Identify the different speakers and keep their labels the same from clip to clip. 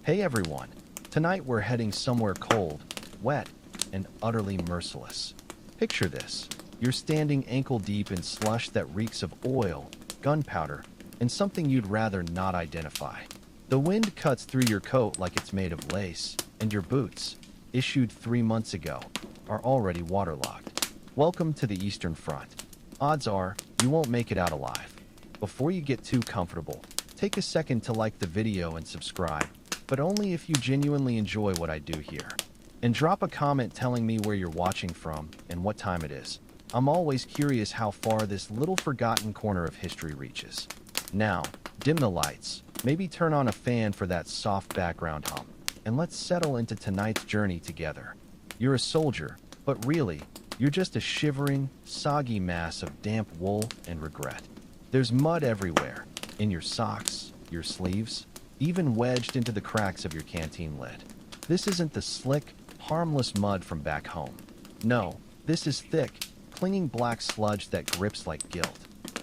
Speaker 1: Hey everyone, tonight we're heading somewhere cold, wet, and utterly merciless. Picture this, you're standing ankle deep in slush that reeks of oil, gunpowder, and something you'd rather not identify. The wind cuts through your coat like it's made of lace, and your boots, issued 3 months ago, are already waterlogged. Welcome to the Eastern Front. Odds are, you won't make it out alive. Before you get too comfortable, take a second to like the video and subscribe, but only if you genuinely enjoy what I do here. And drop a comment telling me where you're watching from and what time it is. I'm always curious how far this little forgotten corner of history reaches. Now, dim the lights, maybe turn on a fan for that soft background hum, and let's settle into tonight's journey together. You're a soldier, but really, you're just a shivering, soggy mass of damp wool and regret. There's mud everywhere, in your socks, your sleeves, even wedged into the cracks of your canteen lid. This isn't the slick, harmless mud from back home. No, this is thick, clinging black sludge that grips like guilt.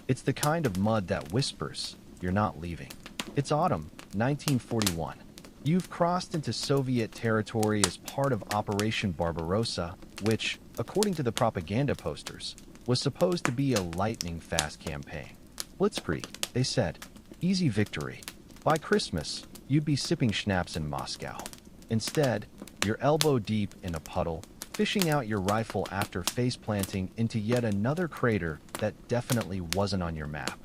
Speaker 1: It's the kind of mud that whispers, "You're not leaving." It's autumn, 1941. You've crossed into Soviet territory as part of Operation Barbarossa, which, according to the propaganda posters, was supposed to be a lightning-fast campaign. Blitzkrieg, they said. Easy victory. By Christmas, you'd be sipping schnapps in Moscow. Instead, you're elbow deep in a puddle, fishing out your rifle after face-planting into yet another crater that definitely wasn't on your map.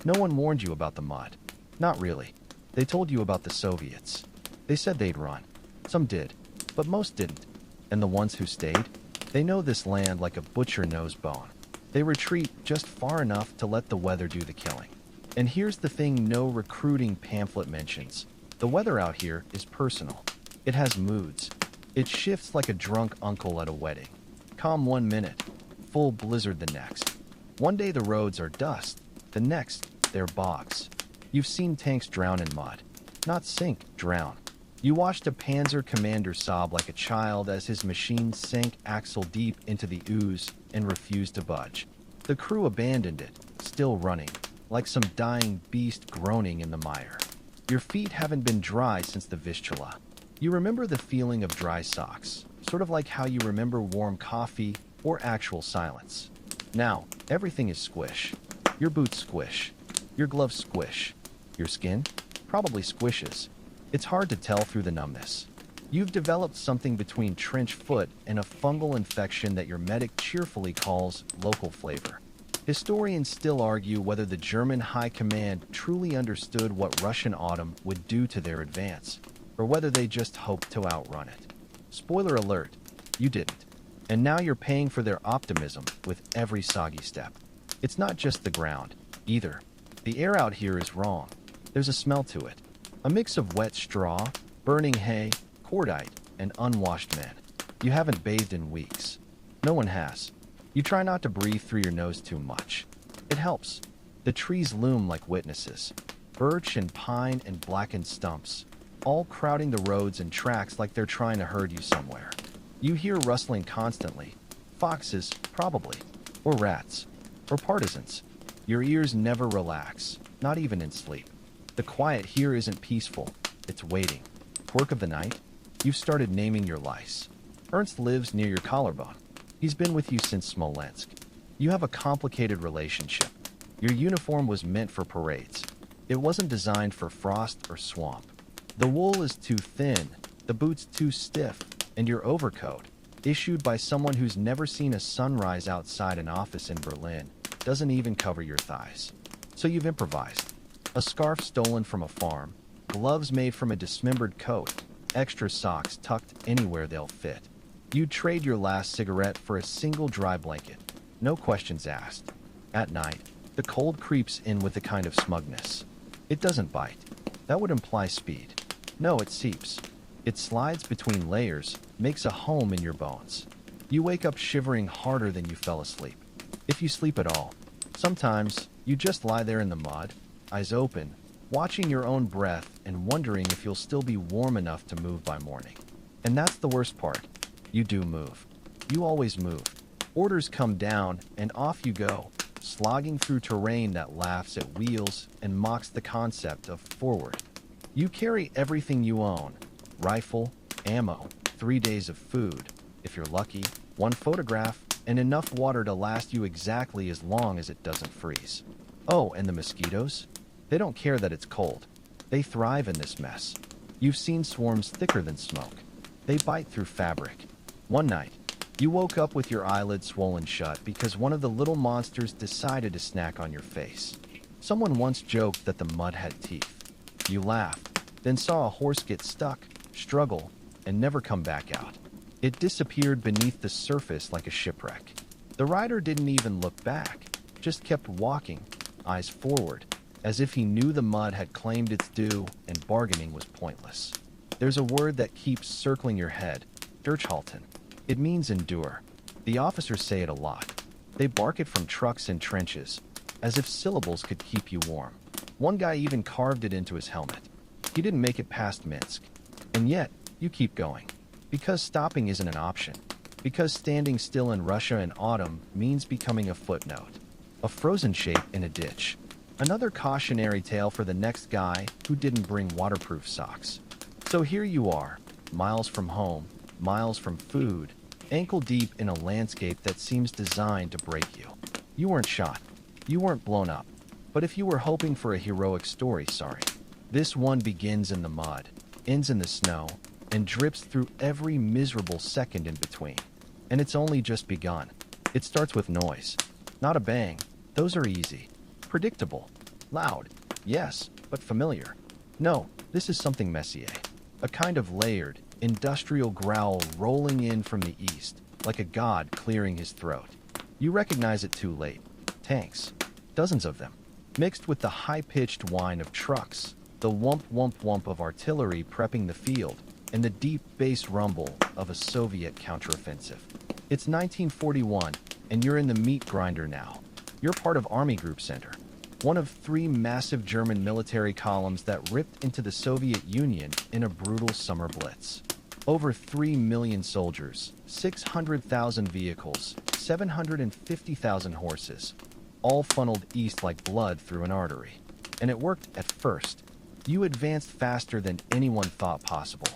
Speaker 1: No one warned you about the mud. Not really. They told you about the Soviets. They said they'd run. Some did, but most didn't. And the ones who stayed? They know this land like a butcher knows bone. They retreat just far enough to let the weather do the killing. And here's the thing no recruiting pamphlet mentions. The weather out here is personal. It has moods. It shifts like a drunk uncle at a wedding. Calm 1 minute, full blizzard the next. One day the roads are dust, the next, they're bogs. You've seen tanks drown in mud. Not sink, drown. You watched a Panzer commander sob like a child as his machine sank axle deep into the ooze and refused to budge. The crew abandoned it, still running, like some dying beast groaning in the mire. Your feet haven't been dry since the Vistula. You remember the feeling of dry socks, sort of like how you remember warm coffee or actual silence. Now, everything is squish. Your boots squish. Your gloves squish. Your skin? Probably squishes. It's hard to tell through the numbness. You've developed something between trench foot and a fungal infection that your medic cheerfully calls local flavor. Historians still argue whether the German high command truly understood what Russian autumn would do to their advance, or whether they just hoped to outrun it. Spoiler alert, you didn't. And now you're paying for their optimism with every soggy step. It's not just the ground, either. The air out here is wrong. There's a smell to it. A mix of wet straw, burning hay, cordite, and unwashed men. You haven't bathed in weeks. No one has. You try not to breathe through your nose too much. It helps. The trees loom like witnesses. Birch and pine and blackened stumps, all crowding the roads and tracks like they're trying to herd you somewhere. You hear rustling constantly. Foxes, probably. Or rats. Or partisans. Your ears never relax, not even in sleep. The quiet here isn't peaceful. It's waiting. Quirk of the night? You've started naming your lice. Ernst lives near your collarbone. He's been with you since Smolensk. You have a complicated relationship. Your uniform was meant for parades. It wasn't designed for frost or swamp. The wool is too thin, the boots too stiff, and your overcoat, issued by someone who's never seen a sunrise outside an office in Berlin, doesn't even cover your thighs. So you've improvised. A scarf stolen from a farm, gloves made from a dismembered coat, extra socks tucked anywhere they'll fit. You'd trade your last cigarette for a single dry blanket. No questions asked. At night, the cold creeps in with a kind of smugness. It doesn't bite. That would imply speed. No, it seeps. It slides between layers, makes a home in your bones. You wake up shivering harder than you fell asleep. If you sleep at all. Sometimes, you just lie there in the mud, eyes open, watching your own breath and wondering if you'll still be warm enough to move by morning. And that's the worst part. You do move. You always move. Orders come down, and off you go, slogging through terrain that laughs at wheels and mocks the concept of forward. You carry everything you own, rifle, ammo, 3 days of food, if you're lucky, 1 photograph, and enough water to last you exactly as long as it doesn't freeze. Oh, and the mosquitoes? They don't care that it's cold. They thrive in this mess. You've seen swarms thicker than smoke. They bite through fabric. One night, you woke up with your eyelids swollen shut because one of the little monsters decided to snack on your face. Someone once joked that the mud had teeth. You laughed, then saw a horse get stuck, struggle, and never come back out. It disappeared beneath the surface like a shipwreck. The rider didn't even look back, just kept walking, eyes forward, as if he knew the mud had claimed its due and bargaining was pointless. There's a word that keeps circling your head, durchhalten. It means endure. The officers say it a lot. They bark it from trucks and trenches, as if syllables could keep you warm. One guy even carved it into his helmet. He didn't make it past Minsk. And yet, you keep going. Because stopping isn't an option. Because standing still in Russia in autumn means becoming a footnote. A frozen shape in a ditch. Another cautionary tale for the next guy who didn't bring waterproof socks. So here you are, miles from home, miles from food, ankle deep in a landscape that seems designed to break you. You weren't shot. You weren't blown up. But if you were hoping for a heroic story, sorry. This one begins in the mud, ends in the snow, and drips through every miserable second in between. And it's only just begun. It starts with noise. Not a bang. Those are easy. Predictable. Loud. Yes, but familiar. No, this is something Messier. A kind of layered, industrial growl rolling in from the east, like a god clearing his throat. You recognize it too late. Tanks. Dozens of them. Mixed with the high-pitched whine of trucks, the whump-whump-whump of artillery prepping the field, and the deep bass rumble of a Soviet counteroffensive. It's 1941, and you're in the meat grinder now. You're part of Army Group Center, one of 3 massive German military columns that ripped into the Soviet Union in a brutal summer blitz. Over 3 million soldiers, 600,000 vehicles, 750,000 horses, all funneled east like blood through an artery. And it worked at first. You advanced faster than anyone thought possible.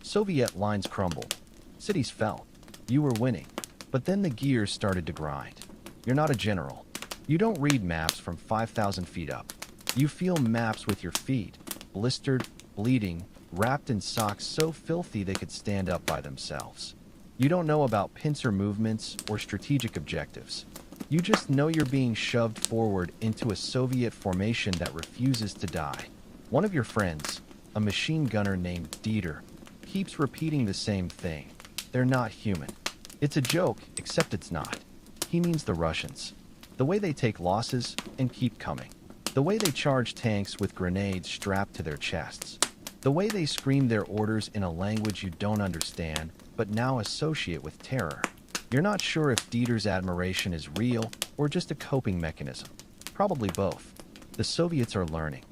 Speaker 1: Soviet lines crumbled. Cities fell. You were winning. But then the gears started to grind. You're not a general. You don't read maps from 5,000 feet up. You feel maps with your feet, blistered, bleeding, wrapped in socks so filthy they could stand up by themselves. You don't know about pincer movements or strategic objectives. You just know you're being shoved forward into a Soviet formation that refuses to die. One of your friends, a machine gunner named Dieter, keeps repeating the same thing. They're not human. It's a joke, except it's not. He means the Russians. The way they take losses and keep coming. The way they charge tanks with grenades strapped to their chests. The way they scream their orders in a language you don't understand, but now associate with terror. You're not sure if Dieter's admiration is real or just a coping mechanism. Probably both. The Soviets are learning.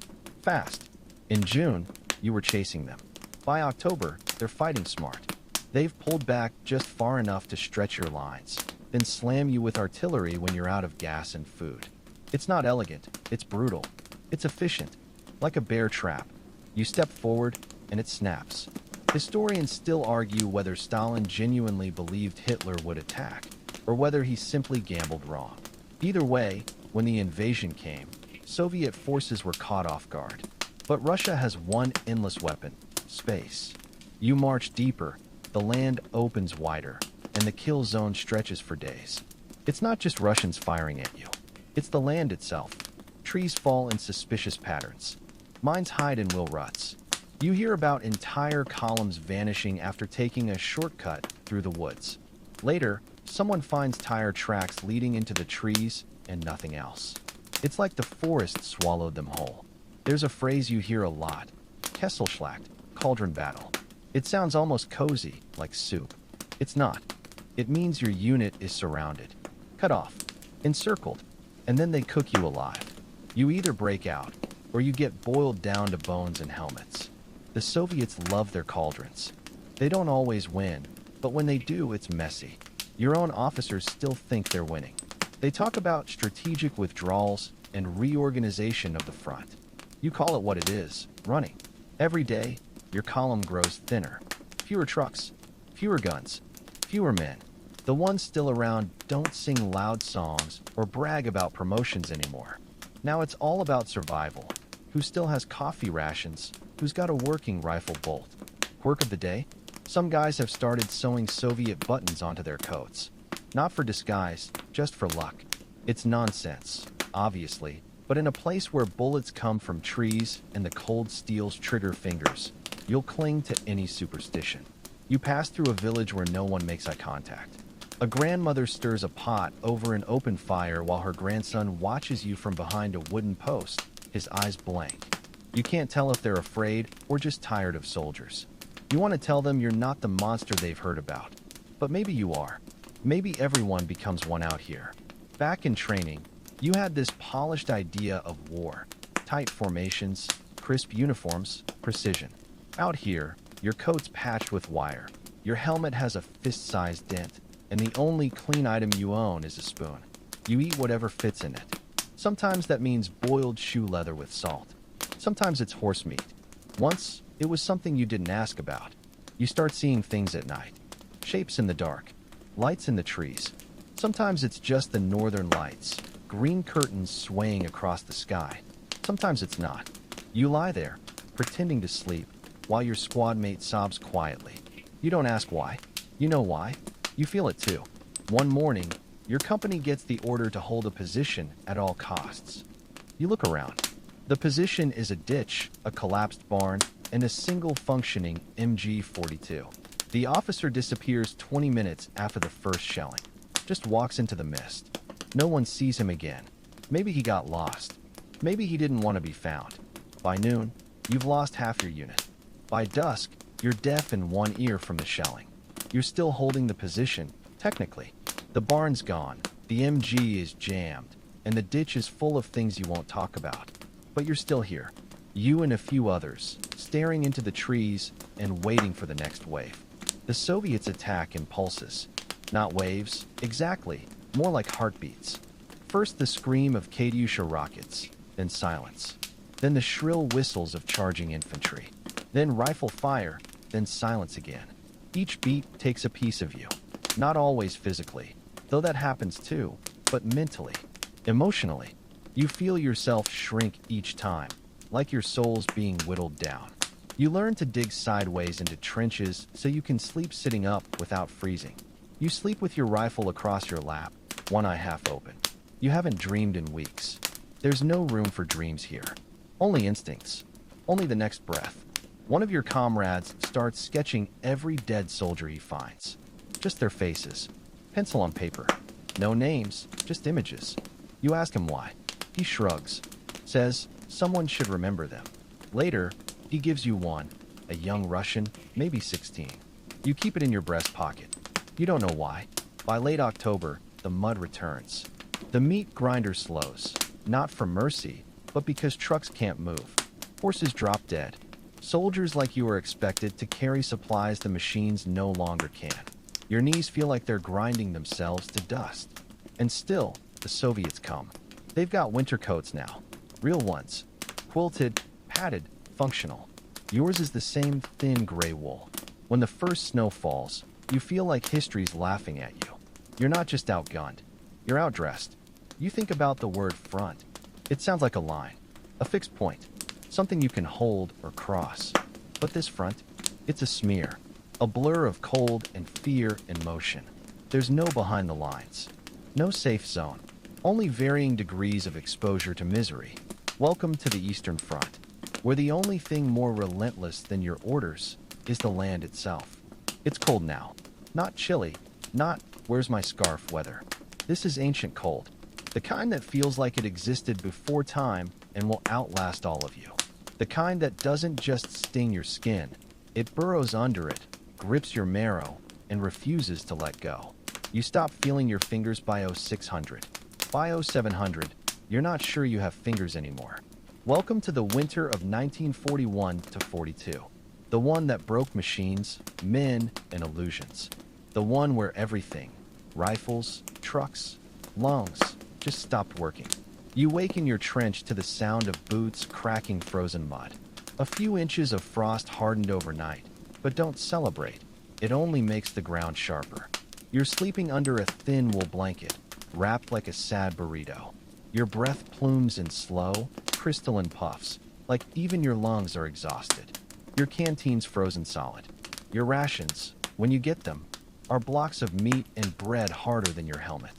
Speaker 1: Fast. In June, you were chasing them. By October, they're fighting smart. They've pulled back just far enough to stretch your lines, then slam you with artillery when you're out of gas and food. It's not elegant, it's brutal. It's efficient, like a bear trap. You step forward, and it snaps. Historians still argue whether Stalin genuinely believed Hitler would attack, or whether he simply gambled wrong. Either way, when the invasion came, Soviet forces were caught off guard. But Russia has one endless weapon: space. You march deeper, the land opens wider, and the kill zone stretches for days. It's not just Russians firing at you. It's the land itself. Trees fall in suspicious patterns. Mines hide in wheel ruts. You hear about entire columns vanishing after taking a shortcut through the woods. Later, someone finds tire tracks leading into the trees and nothing else. It's like the forest swallowed them whole. There's a phrase you hear a lot: Kesselschlacht, cauldron battle. It sounds almost cozy, like soup. It's not. It means your unit is surrounded, cut off, encircled, and then they cook you alive. You either break out, or you get boiled down to bones and helmets. The Soviets love their cauldrons. They don't always win, but when they do, it's messy. Your own officers still think they're winning. They talk about strategic withdrawals and reorganization of the front. You call it what it is: running. Every day, your column grows thinner. Fewer trucks, fewer guns, fewer men. The ones still around don't sing loud songs or brag about promotions anymore. Now it's all about survival. Who still has coffee rations? Who's got a working rifle bolt? Quirk of the day? Some guys have started sewing Soviet buttons onto their coats. Not for disguise, just for luck. It's nonsense, obviously, but in a place where bullets come from trees and the cold steel's trigger fingers, you'll cling to any superstition. You pass through a village where no one makes eye contact. A grandmother stirs a pot over an open fire while her grandson watches you from behind a wooden post, his eyes blank. You can't tell if they're afraid or just tired of soldiers. You want to tell them you're not the monster they've heard about. But maybe you are. Maybe everyone becomes one out here. Back in training, you had this polished idea of war. Tight formations, crisp uniforms, precision. Out here, your coat's patched with wire. Your helmet has a fist-sized dent, and the only clean item you own is a spoon. You eat whatever fits in it. Sometimes that means boiled shoe leather with salt. Sometimes it's horse meat. Once, it was something you didn't ask about. You start seeing things at night. Shapes in the dark. Lights in the trees. Sometimes it's just the northern lights. Green curtains swaying across the sky. Sometimes it's not. You lie there, pretending to sleep, while your squad mate sobs quietly. You don't ask why. You know why. You feel it too. One morning, your company gets the order to hold a position at all costs. You look around. The position is a ditch, a collapsed barn, and a single functioning MG-42. The officer disappears 20 minutes after the first shelling. Just walks into the mist. No one sees him again. Maybe he got lost. Maybe he didn't want to be found. By noon, you've lost half your unit. By dusk, you're deaf in one ear from the shelling. You're still holding the position, technically. The barn's gone, the MG is jammed, and the ditch is full of things you won't talk about. But you're still here. You and a few others, staring into the trees and waiting for the next wave. The Soviets attack in pulses. Not waves, exactly, more like heartbeats. First the scream of Katyusha rockets, then silence. Then the shrill whistles of charging infantry. Then rifle fire, then silence again. Each beat takes a piece of you. Not always physically, though that happens too, but mentally, emotionally. You feel yourself shrink each time, like your soul's being whittled down. You learn to dig sideways into trenches so you can sleep sitting up without freezing. You sleep with your rifle across your lap, one eye half open. You haven't dreamed in weeks. There's no room for dreams here. Only instincts. Only the next breath. One of your comrades starts sketching every dead soldier he finds. Just their faces. Pencil on paper. No names, just images. You ask him why. He shrugs. Says, someone should remember them. Later, he gives you one. A young Russian, maybe 16. You keep it in your breast pocket. You don't know why. By late October, the mud returns. The meat grinder slows. Not for mercy, but because trucks can't move. Horses drop dead. Soldiers like you are expected to carry supplies the machines no longer can. Your knees feel like they're grinding themselves to dust. And still, the Soviets come. They've got winter coats now. Real ones. Quilted, padded, functional. Yours is the same thin gray wool. When the first snow falls, you feel like history's laughing at you. You're not just outgunned. You're outdressed. You think about the word front. It sounds like a line. A fixed point. Something you can hold or cross. But this front, it's a smear. A blur of cold and fear and motion. There's no behind the lines. No safe zone. Only varying degrees of exposure to misery. Welcome to the Eastern Front, where the only thing more relentless than your orders is the land itself. It's cold now. Not chilly. Not, where's my scarf weather. This is ancient cold. The kind that feels like it existed before time and will outlast all of you. The kind that doesn't just sting your skin. It burrows under it, grips your marrow, and refuses to let go. You stop feeling your fingers by 0600. By 0700, you're not sure you have fingers anymore. Welcome to the winter of 1941 to 42. The one that broke machines, men, and illusions. The one where everything, rifles, trucks, lungs, just stopped working. You wake in your trench to the sound of boots cracking frozen mud. A few inches of frost hardened overnight, but don't celebrate. It only makes the ground sharper. You're sleeping under a thin wool blanket, wrapped like a sad burrito. Your breath plumes in slow, crystalline puffs, like even your lungs are exhausted. Your canteen's frozen solid. Your rations, when you get them, are blocks of meat and bread harder than your helmet.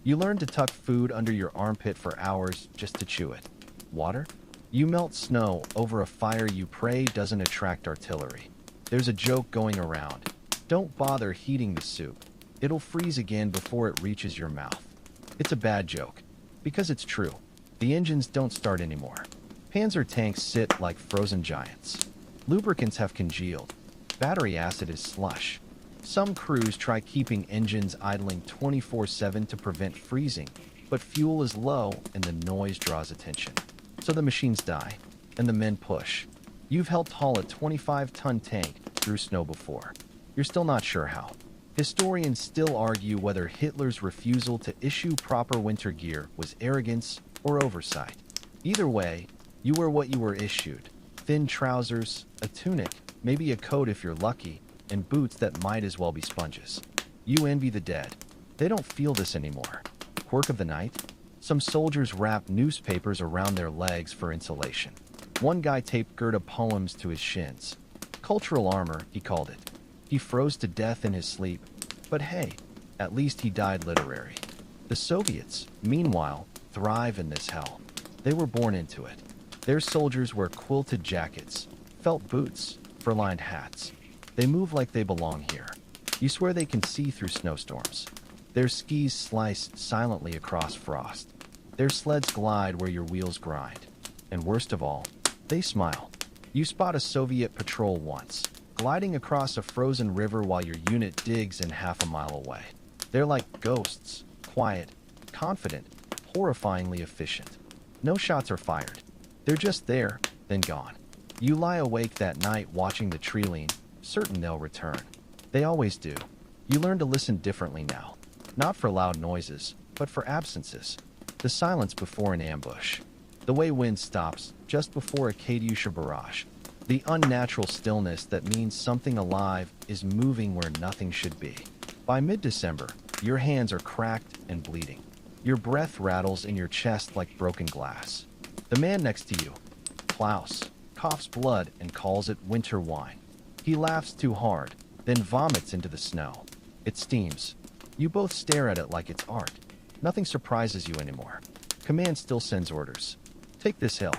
Speaker 1: You learn to tuck food under your armpit for hours just to chew it. Water? You melt snow over a fire you pray doesn't attract artillery. There's a joke going around. Don't bother heating the soup. It'll freeze again before it reaches your mouth. It's a bad joke, because it's true. The engines don't start anymore. Panzer tanks sit like frozen giants. Lubricants have congealed. Battery acid is slush. Some crews try keeping engines idling 24/7 to prevent freezing, but fuel is low and the noise draws attention. So the machines die, and the men push. You've helped haul a 25-ton tank through snow before. You're still not sure how. Historians still argue whether Hitler's refusal to issue proper winter gear was arrogance or oversight. Either way, you were what you were issued. Thin trousers, a tunic, maybe a coat if you're lucky, and boots that might as well be sponges. You envy the dead. They don't feel this anymore. Quirk of the night? Some soldiers wrapped newspapers around their legs for insulation. One guy taped Goethe poems to his shins. Cultural armor, he called it. He froze to death in his sleep. But hey, at least he died literary. The Soviets, meanwhile, thrive in this hell. They were born into it. Their soldiers wear quilted jackets, felt boots, fur-lined hats. They move like they belong here. You swear they can see through snowstorms. Their skis slice silently across frost. Their sleds glide where your wheels grind. And worst of all, they smile. You spot a Soviet patrol once, gliding across a frozen river while your unit digs in half a mile away. They're like ghosts, quiet, confident, horrifyingly efficient. No shots are fired. They're just there, then gone. You lie awake that night watching the tree lean, certain they'll return. They always do. You learn to listen differently now. Not for loud noises, but for absences. The silence before an ambush. The way wind stops just before a Katyusha barrage. The unnatural stillness that means something alive is moving where nothing should be. By mid-December, your hands are cracked and bleeding. Your breath rattles in your chest like broken glass. The man next to you, Klaus, coughs blood and calls it winter wine. He laughs too hard, then vomits into the snow. It steams. You both stare at it like it's art. Nothing surprises you anymore. Command still sends orders. Take this hill.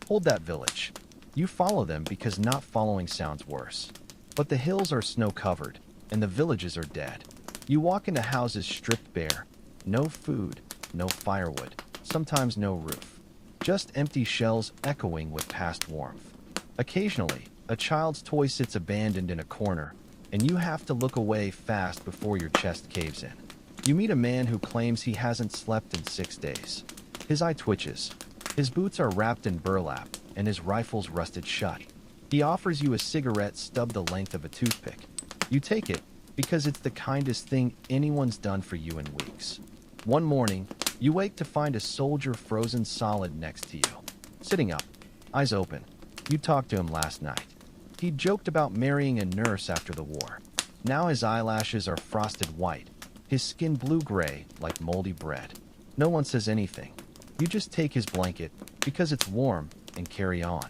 Speaker 1: Hold that village. You follow them because not following sounds worse. But the hills are snow-covered, and the villages are dead. You walk into houses stripped bare. No food, no firewood, sometimes no roof. Just empty shells echoing with past warmth. Occasionally, a child's toy sits abandoned in a corner, and you have to look away fast before your chest caves in. You meet a man who claims he hasn't slept in 6 days. His eye twitches. His boots are wrapped in burlap, and his rifle's rusted shut. He offers you a cigarette stubbed the length of a toothpick. You take it because it's the kindest thing anyone's done for you in weeks. One morning, you wake to find a soldier frozen solid next to you. Sitting up, eyes open. You talked to him last night. He joked about marrying a nurse after the war. Now his eyelashes are frosted white, his skin blue-gray like moldy bread. No one says anything. You just take his blanket because it's warm and carry on.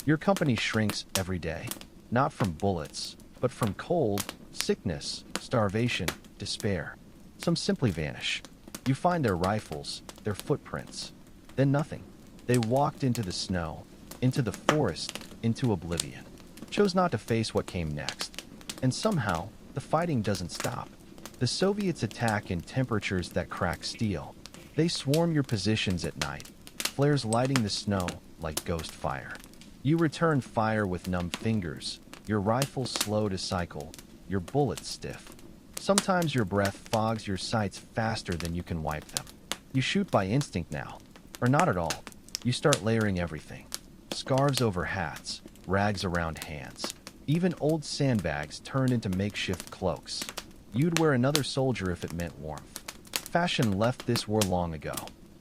Speaker 1: Your company shrinks every day, not from bullets, but from cold, sickness, starvation, despair. Some simply vanish. You find their rifles, their footprints, then nothing. They walked into the snow, into the forest, into oblivion. Chose not to face what came next. And somehow, the fighting doesn't stop. The Soviets attack in temperatures that crack steel. They swarm your positions at night, flares lighting the snow like ghost fire. You return fire with numb fingers, your rifle slow to cycle, your bullets stiff. Sometimes your breath fogs your sights faster than you can wipe them. You shoot by instinct now, or not at all. You start layering everything. Scarves over hats, rags around hands. Even old sandbags turned into makeshift cloaks. You'd wear another soldier if it meant warmth. Fashion left this war long ago.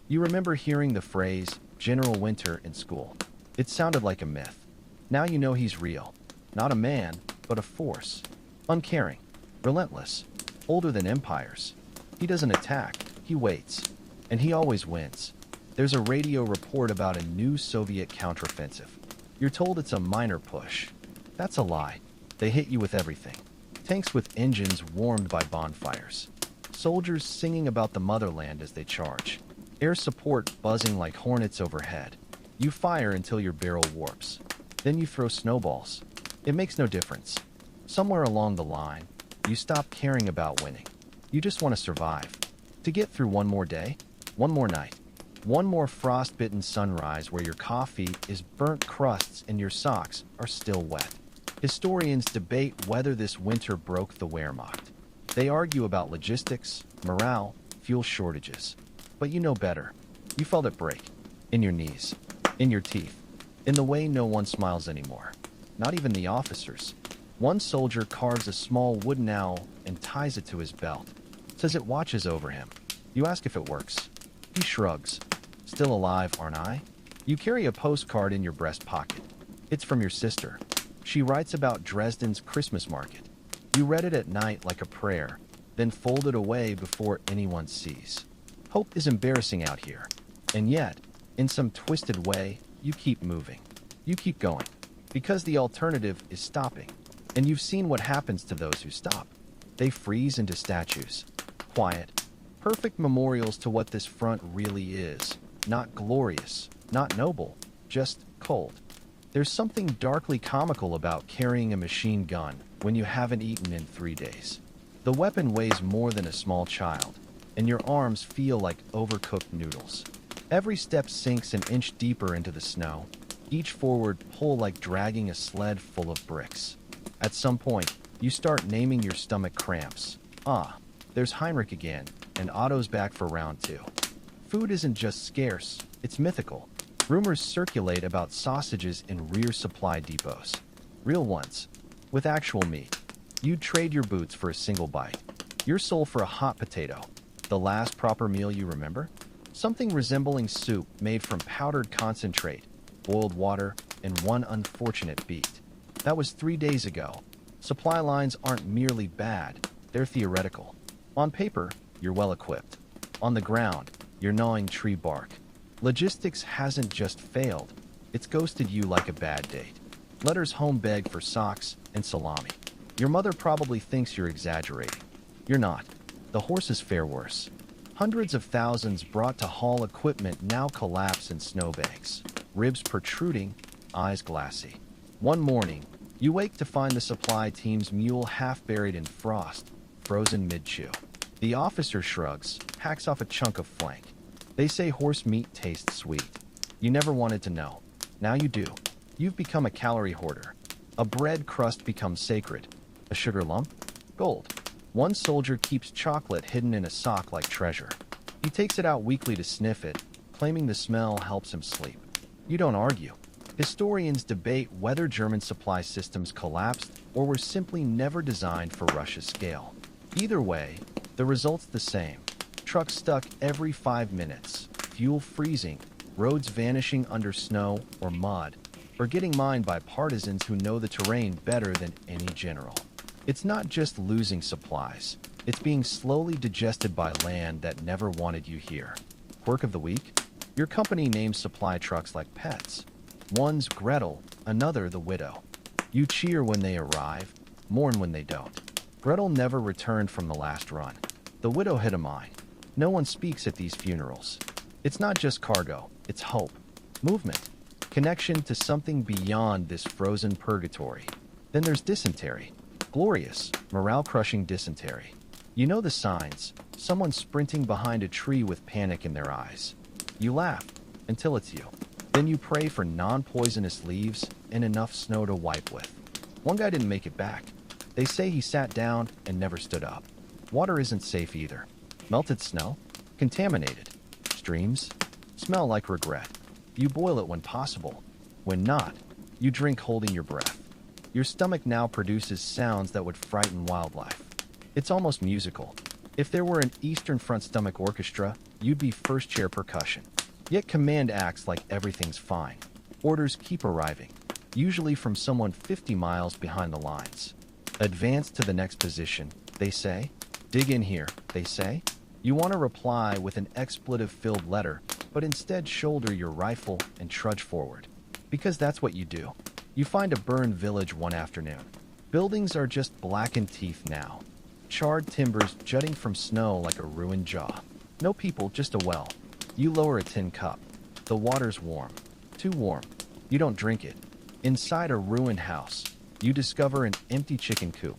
Speaker 1: You remember hearing the phrase, General Winter, in school. It sounded like a myth. Now you know he's real. Not a man, but a force. Uncaring, relentless, older than empires. He doesn't attack, he waits. And he always wins. There's a radio report about a new Soviet counteroffensive. You're told it's a minor push. That's a lie. They hit you with everything. Tanks with engines warmed by bonfires. Soldiers singing about the motherland as they charge. Air support buzzing like hornets overhead. You fire until your barrel warps. Then you throw snowballs. It makes no difference. Somewhere along the line, you stop caring about winning. You just want to survive. To get through one more day, one more night, one more frostbitten sunrise where your coffee is burnt crusts and your socks are still wet. Historians debate whether this winter broke the Wehrmacht. They argue about logistics, morale, fuel shortages. But you know better. You felt it break. In your knees. In your teeth. In the way no one smiles anymore. Not even the officers. One soldier carves a small wooden owl and ties it to his belt. Says it watches over him. You ask if it works. He shrugs. Still alive, aren't I? You carry a postcard in your breast pocket. It's from your sister. She writes about Dresden's Christmas market. You read it at night like a prayer, then fold it away before anyone sees. Hope is embarrassing out here. And yet, in some twisted way, you keep moving. You keep going. Because the alternative is stopping. And you've seen what happens to those who stop. They freeze into statues. Quiet. Perfect memorials to what this front really is. Not glorious. Not noble. Just cold. There's something darkly comical about carrying a machine gun when you haven't eaten in 3 days. The weapon weighs more than a small child, and your arms feel like overcooked noodles. Every step sinks an inch deeper into the snow, each forward pull like dragging a sled full of bricks. At some point, you start naming your stomach cramps. Ah, there's Heinrich again, and Otto's back for round 2. Food isn't just scarce, it's mythical. Rumors circulate about sausages in rear supply depots. Real ones. With actual meat. You'd trade your boots for a single bite. Your soul for a hot potato. The last proper meal you remember? Something resembling soup made from powdered concentrate, boiled water, and one unfortunate beet. That was 3 days ago. Supply lines aren't merely bad, they're theoretical. On paper, you're well equipped. On the ground, you're gnawing tree bark. Logistics hasn't just failed, it's ghosted you like a bad date. Letters home beg for socks and salami. Your mother probably thinks you're exaggerating. You're not. The horses fare worse. Hundreds of thousands brought to haul equipment now collapse in snowbanks. Ribs protruding, eyes glassy. One morning, you wake to find the supply team's mule half buried in frost, frozen mid-chew. The officer shrugs, hacks off a chunk of flank. They say horse meat tastes sweet. You never wanted to know. Now you do. You've become a calorie hoarder. A bread crust becomes sacred. A sugar lump? Gold. One soldier keeps chocolate hidden in a sock like treasure. He takes it out weekly to sniff it, claiming the smell helps him sleep. You don't argue. Historians debate whether German supply systems collapsed or were simply never designed for Russia's scale. Either way, the result's the same. Trucks stuck every 5 minutes, fuel freezing, roads vanishing under snow or mud, or getting mined by partisans who know the terrain better than any general. It's not just losing supplies, it's being slowly digested by land that never wanted you here. Quirk of the week? Your company names supply trucks like pets. One's Gretel, another the widow. You cheer when they arrive, mourn when they don't. Gretel never returned from the last run. The widow hit a mine. No one speaks at these funerals. It's not just cargo, it's hope, movement, connection to something beyond this frozen purgatory. Then there's dysentery. Glorious, morale-crushing dysentery. You know the signs, someone sprinting behind a tree with panic in their eyes. You laugh, until it's you. Then you pray for non-poisonous leaves and enough snow to wipe with. One guy didn't make it back. They say he sat down and never stood up. Water isn't safe either. Melted snow? Contaminated. Streams? Smell like regret. You boil it when possible. When not, you drink holding your breath. Your stomach now produces sounds that would frighten wildlife. It's almost musical. If there were an Eastern Front stomach orchestra, you'd be first chair percussion. Yet command acts like everything's fine. Orders keep arriving. usually from someone 50 miles behind the lines. Advance to the next position, they say. Dig in here, they say. You want to reply with an expletive-filled letter, but instead shoulder your rifle and trudge forward. Because that's what you do. You find a burned village one afternoon. Buildings are just blackened teeth now. Charred timbers jutting from snow like a ruined jaw. No people, just a well. You lower a tin cup. The water's warm. Too warm. You don't drink it. Inside a ruined house, you discover an empty chicken coop.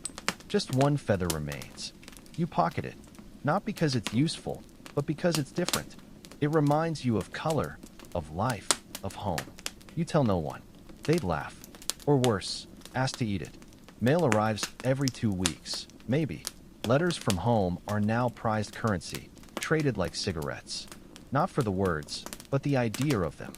Speaker 1: Just one feather remains. You pocket it. Not because it's useful, but because it's different. It reminds you of color, of life, of home. You tell no one. They'd laugh. Or worse, ask to eat it. Mail arrives every 2 weeks, maybe. Letters from home are now prized currency, traded like cigarettes. Not for the words, but the idea of them.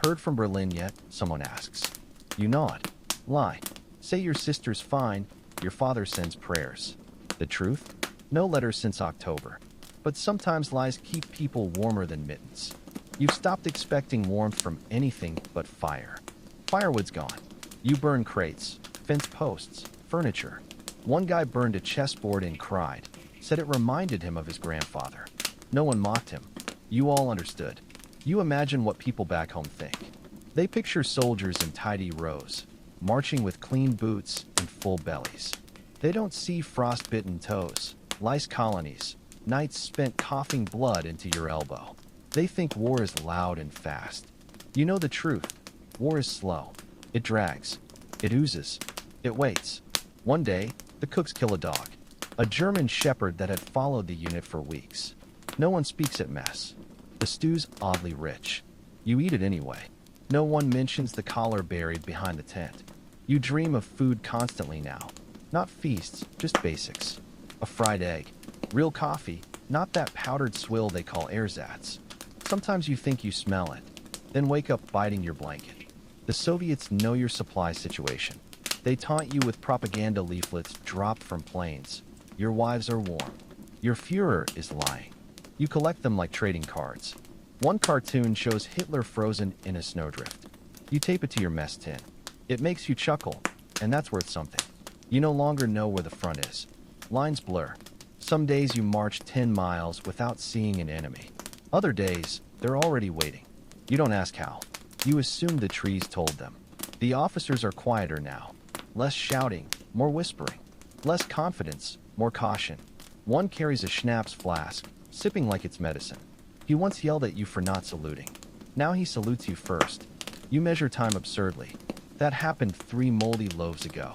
Speaker 1: Heard from Berlin yet? Someone asks. You nod. Lie. Say your sister's fine, your father sends prayers. The truth? No letters since October. But sometimes lies keep people warmer than mittens. You've stopped expecting warmth from anything but fire. Firewood's gone. You burn crates, fence posts, furniture. One guy burned a chessboard and cried, said it reminded him of his grandfather. No one mocked him. You all understood. You imagine what people back home think. They picture soldiers in tidy rows, marching with clean boots and full bellies. They don't see frostbitten toes, lice colonies, nights spent coughing blood into your elbow. They think war is loud and fast. You know the truth. War is slow. It drags. It oozes. It waits. One day, the cooks kill a dog. A German shepherd that had followed the unit for weeks. No one speaks at mess. The stew's oddly rich. You eat it anyway. No one mentions the collar buried behind the tent. You dream of food constantly now. Not feasts, just basics. A fried egg. Real coffee, not that powdered swill they call ersatz. Sometimes you think you smell it, then wake up biting your blanket. The Soviets know your supply situation. They taunt you with propaganda leaflets dropped from planes. Your wives are warm. Your Führer is lying. You collect them like trading cards. One cartoon shows Hitler frozen in a snowdrift. You tape it to your mess tin. It makes you chuckle, and that's worth something. You no longer know where the front is. Lines blur. Some days you march 10 miles without seeing an enemy. Other days, they're already waiting. You don't ask how. You assume the trees told them. The officers are quieter now. Less shouting, more whispering. Less confidence, more caution. One carries a schnapps flask, sipping like it's medicine. He once yelled at you for not saluting. Now he salutes you first. You measure time absurdly. That happened 3 moldy loaves ago.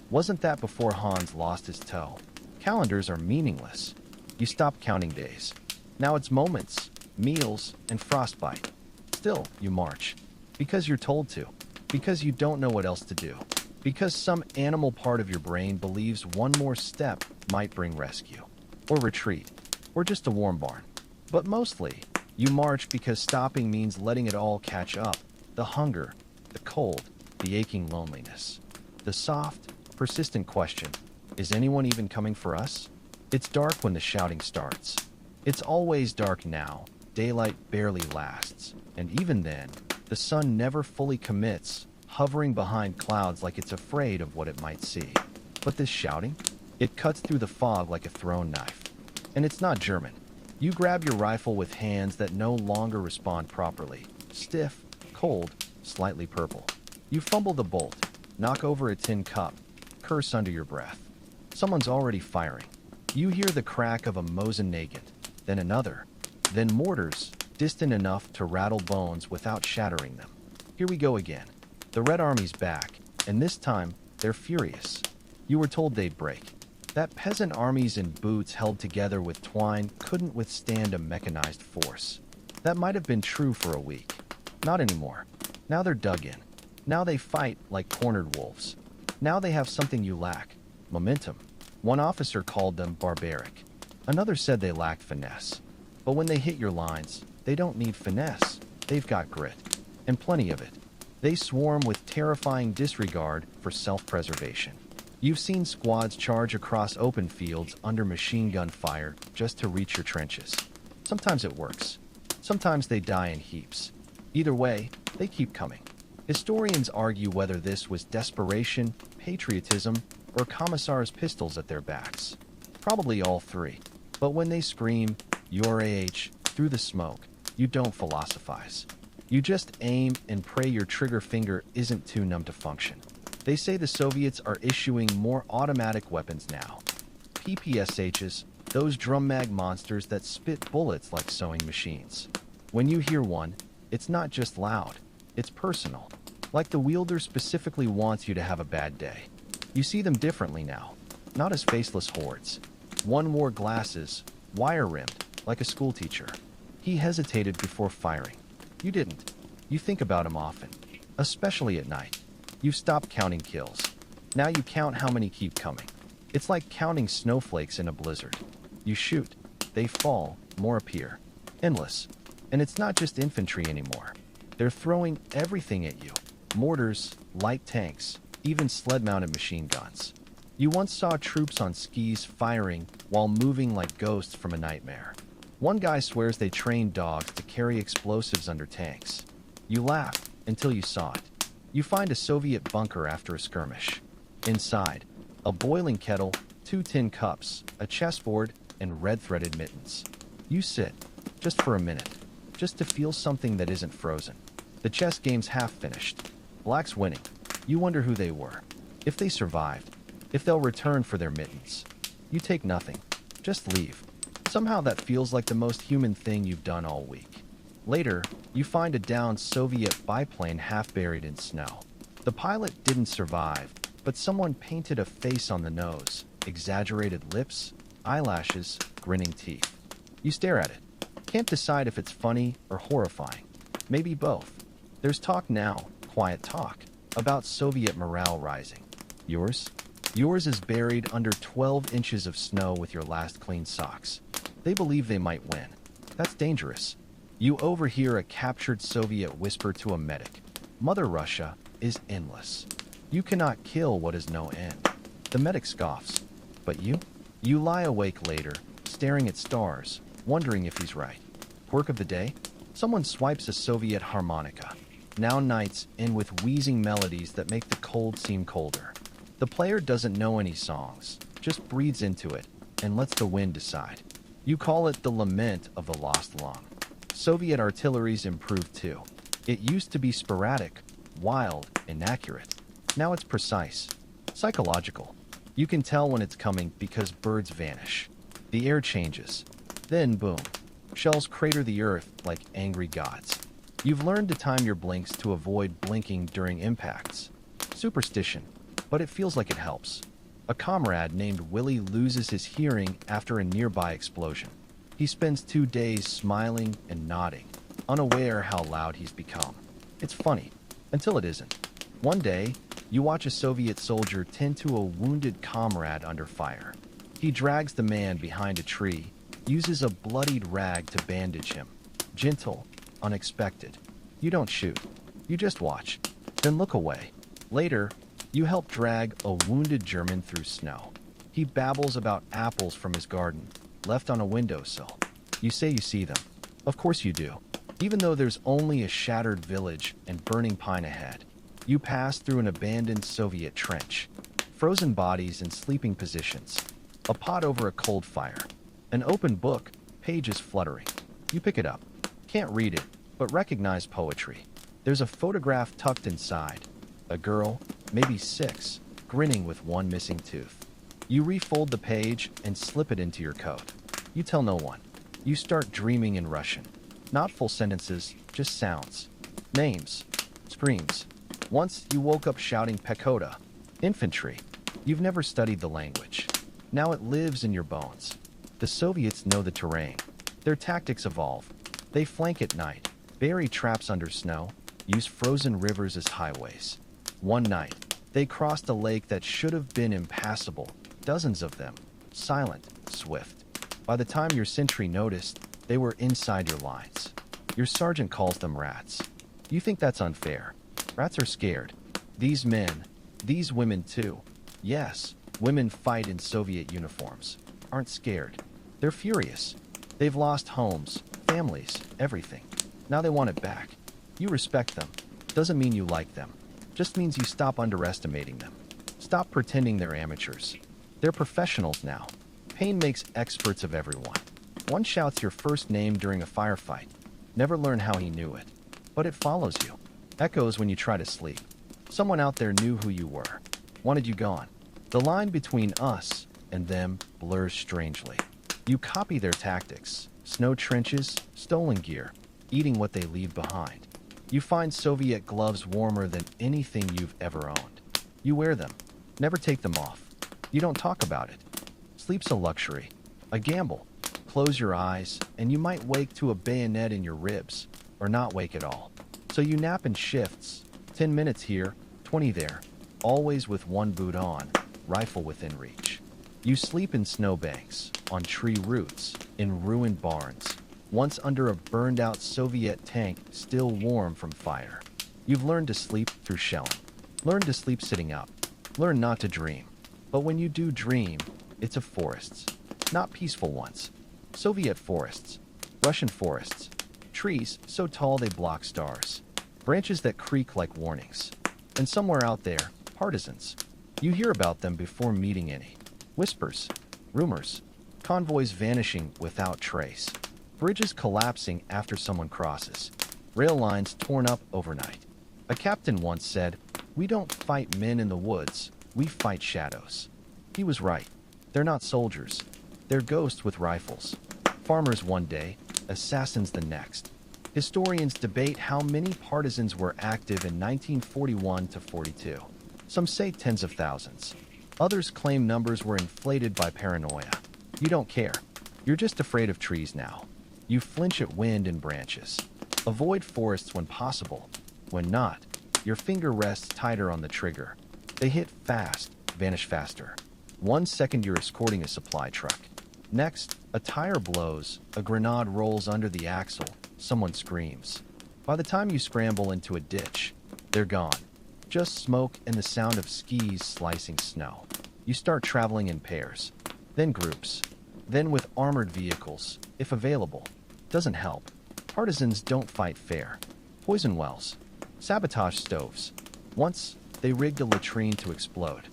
Speaker 1: Wasn't that before Hans lost his toe? Calendars are meaningless. You stop counting days. Now it's moments, meals, and frostbite. Still, you march. Because you're told to. Because you don't know what else to do. Because some animal part of your brain believes one more step might bring rescue. Or retreat. Or just a warm barn. But mostly, you march because stopping means letting it all catch up. The hunger, the cold, the aching loneliness. The soft, persistent question, is anyone even coming for us? It's dark when the shouting starts. It's always dark now. Daylight barely lasts. And even then, the sun never fully commits, hovering behind clouds like it's afraid of what it might see. But this shouting? It cuts through the fog like a thrown knife. And it's not German. You grab your rifle with hands that no longer respond properly. Stiff, cold, slightly purple. You fumble the bolt, knock over a tin cup, curse under your breath. Someone's already firing. You hear the crack of a Mosin Nagant, then another, then mortars, distant enough to rattle bones without shattering them. Here we go again. The Red Army's back, and this time, they're furious. You were told they'd break. That peasant armies in boots held together with twine couldn't withstand a mechanized force. That might have been true for a week. Not anymore. Now they're dug in. Now they fight like cornered wolves. Now they have something you lack. Momentum. One officer called them barbaric. Another said they lacked finesse. But when they hit your lines, they don't need finesse. They've got grit. And plenty of it. They swarm with terrifying disregard for self-preservation. You've seen squads charge across open fields under machine gun fire just to reach your trenches. Sometimes it works. Sometimes they die in heaps. Either way, they keep coming. Historians argue whether this was desperation, patriotism, or commissars' pistols at their backs. Probably all three. But when they scream, "Your AH," through the smoke, you don't philosophize. You just aim and pray your trigger finger isn't too numb to function. They say the Soviets are issuing more automatic weapons now. PPSHs, those drum mag monsters that spit bullets like sewing machines. When you hear one, it's not just loud, it's personal. Like the wielder specifically wants you to have a bad day. You see them differently now, not as faceless hordes. One wore glasses, wire-rimmed, like a schoolteacher. He hesitated before firing. You didn't. You think about him often, especially at night. You've stopped counting kills. Now you count how many keep coming. It's like counting snowflakes in a blizzard. You shoot, they fall, more appear. Endless. And it's not just infantry anymore. They're throwing everything at you. Mortars, light tanks, even sled-mounted machine guns. You once saw troops on skis firing while moving like ghosts from a nightmare. One guy swears they trained dogs to carry explosives under tanks. You laugh until you saw it. You find a Soviet bunker after a skirmish. Inside, a boiling kettle, 2 tin cups, a chessboard, and red-threaded mittens. You sit, just for a minute, just to feel something that isn't frozen. The chess game's half finished. Black's winning. You wonder who they were. If they survived. If they'll return for their mittens. You take nothing. Just leave. Somehow that feels like the most human thing you've done all week. Later, you find a downed Soviet biplane half buried in snow. The pilot didn't survive, but someone painted a face on the nose, exaggerated lips, eyelashes, grinning teeth. You stare at it. Can't decide if it's funny or horrifying. Maybe both. There's talk now, quiet talk, about Soviet morale rising. Yours? Yours is buried under 12 inches of snow with your last clean socks. They believe they might win. That's dangerous. You overhear a captured Soviet whisper to a medic. Mother Russia is endless. You cannot kill what is no end. The medic scoffs. But you? You lie awake later, staring at stars, wondering if he's right. Quirk of the day? Someone swipes a Soviet harmonica. Now nights end with wheezing melodies that make the cold seem colder. The player doesn't know any songs, just breathes into it, and lets the wind decide. You call it the lament of the lost lung. Soviet artillery's improved too. It used to be sporadic, wild, inaccurate. Now it's precise, psychological. You can tell when it's coming because birds vanish. The air changes. Then boom. Shells crater the earth like angry gods. You've learned to time your blinks to avoid blinking during impacts. Superstition, but it feels like it helps. A comrade named Willie loses his hearing after a nearby explosion. He spends 2 days smiling and nodding, unaware how loud he's become. It's funny, until it isn't. One day, you watch a Soviet soldier tend to a wounded comrade under fire. He drags the man behind a tree, uses a bloodied rag to bandage him. Gentle, unexpected. You don't shoot. You just watch, then look away. Later, you help drag a wounded German through snow. He babbles about apples from his garden, left on a windowsill. You say you see them. Of course you do. Even though there's only a shattered village and burning pine ahead. You pass through an abandoned Soviet trench. Frozen bodies in sleeping positions. A pot over a cold fire. An open book, pages fluttering. You pick it up. Can't read it, but recognize poetry. There's a photograph tucked inside. A girl, maybe 6, grinning with one missing tooth. You refold the page and slip it into your coat. You tell no one. You start dreaming in Russian. Not full sentences, just sounds. Names. Screams. Once you woke up shouting Pekoda. Infantry. You've never studied the language. Now it lives in your bones. The Soviets know the terrain. Their tactics evolve. They flank at night, bury traps under snow, use frozen rivers as highways. One night, they crossed a lake that should have been impassable, dozens of them, silent, swift. By the time your sentry noticed, they were inside your lines. Your sergeant calls them rats. You think that's unfair. Rats are scared. These men, these women too. Yes, women fight in Soviet uniforms. Aren't scared. They're furious. They've lost homes, families, everything. Now they want it back. You respect them. Doesn't mean you like them. Just means you stop underestimating them. Stop pretending they're amateurs. They're professionals now. Pain makes experts of everyone. One shouts your first name during a firefight. Never learn how he knew it. But it follows you. Echoes when you try to sleep. Someone out there knew who you were. Wanted you gone. The line between us and them blurs strangely. You copy their tactics. Snow trenches, stolen gear, eating what they leave behind. You find Soviet gloves warmer than anything you've ever owned. You wear them. Never take them off. You don't talk about it. Sleep's a luxury. A gamble. Close your eyes, and you might wake to a bayonet in your ribs, or not wake at all. So you nap in shifts. 10 minutes here, 20 there. Always with one boot on, rifle within reach. You sleep in snowbanks, on tree roots, in ruined barns. Once under a burned-out Soviet tank, still warm from fire. You've learned to sleep through shelling. Learn to sleep sitting up. Learn not to dream. But when you do dream, it's of forests. Not peaceful ones. Soviet forests. Russian forests. Trees so tall they block stars. Branches that creak like warnings. And somewhere out there, partisans. You hear about them before meeting any. Whispers. Rumors. Convoys vanishing without trace. Bridges collapsing after someone crosses. Rail lines torn up overnight. A captain once said, "We don't fight men in the woods, we fight shadows." He was right. They're not soldiers. They're ghosts with rifles. Farmers one day, assassins the next. Historians debate how many partisans were active in 1941 to 42. Some say tens of thousands. Others claim numbers were inflated by paranoia. You don't care. You're just afraid of trees now. You flinch at wind and branches. Avoid forests when possible. When not, your finger rests tighter on the trigger. They hit fast, vanish faster. 1 second you're escorting a supply truck. Next, a tire blows, a grenade rolls under the axle, someone screams. By the time you scramble into a ditch, they're gone. Just smoke and the sound of skis slicing snow. You start traveling in pairs, then groups, then with armored vehicles, if available. Doesn't help. Partisans don't fight fair. Poison wells. Sabotage stoves. Once, they rigged a latrine to explode.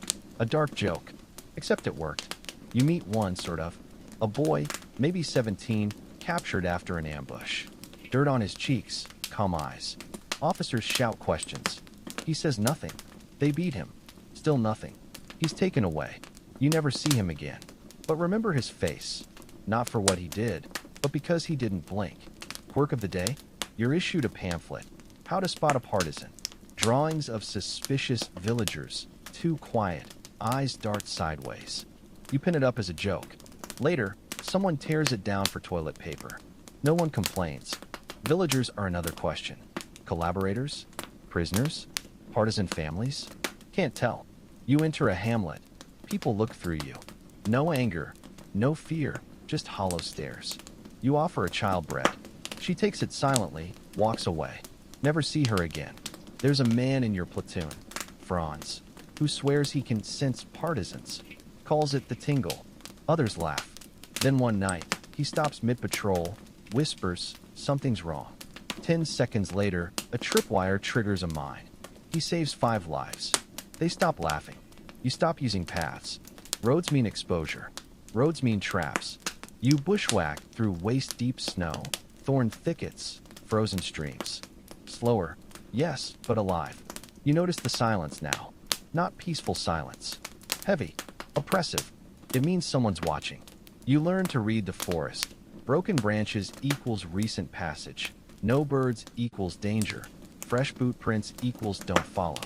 Speaker 1: A dark joke. Except it worked. You meet one, sort of. A boy, maybe 17, captured after an ambush. Dirt on his cheeks, calm eyes. Officers shout questions. He says nothing. They beat him. Still nothing. He's taken away. You never see him again. But remember his face. Not for what he did, but because he didn't blink. Quirk of the day? You're issued a pamphlet. How to spot a partisan. Drawings of suspicious villagers. Too quiet. Eyes dart sideways. You pin it up as a joke. Later, someone tears it down for toilet paper. No one complains. Villagers are another question. Collaborators? Prisoners? Partisan families? Can't tell. You enter a hamlet. People look through you. No anger. No fear. Just hollow stares. You offer a child bread. She takes it silently, walks away. Never see her again. There's a man in your platoon, Franz, who swears he can sense partisans. Calls it the tingle. Others laugh. Then one night, he stops mid-patrol, whispers, something's wrong. 10 seconds later, a tripwire triggers a mine. He saves 5 lives. They stop laughing. You stop using paths. Roads mean exposure. Roads mean traps. You bushwhack through waist-deep snow, thorn thickets, frozen streams. Slower, yes, but alive. You notice the silence now. Not peaceful silence. Heavy, oppressive. It means someone's watching. You learn to read the forest. Broken branches equals recent passage. No birds equals danger. Fresh boot prints equals don't follow.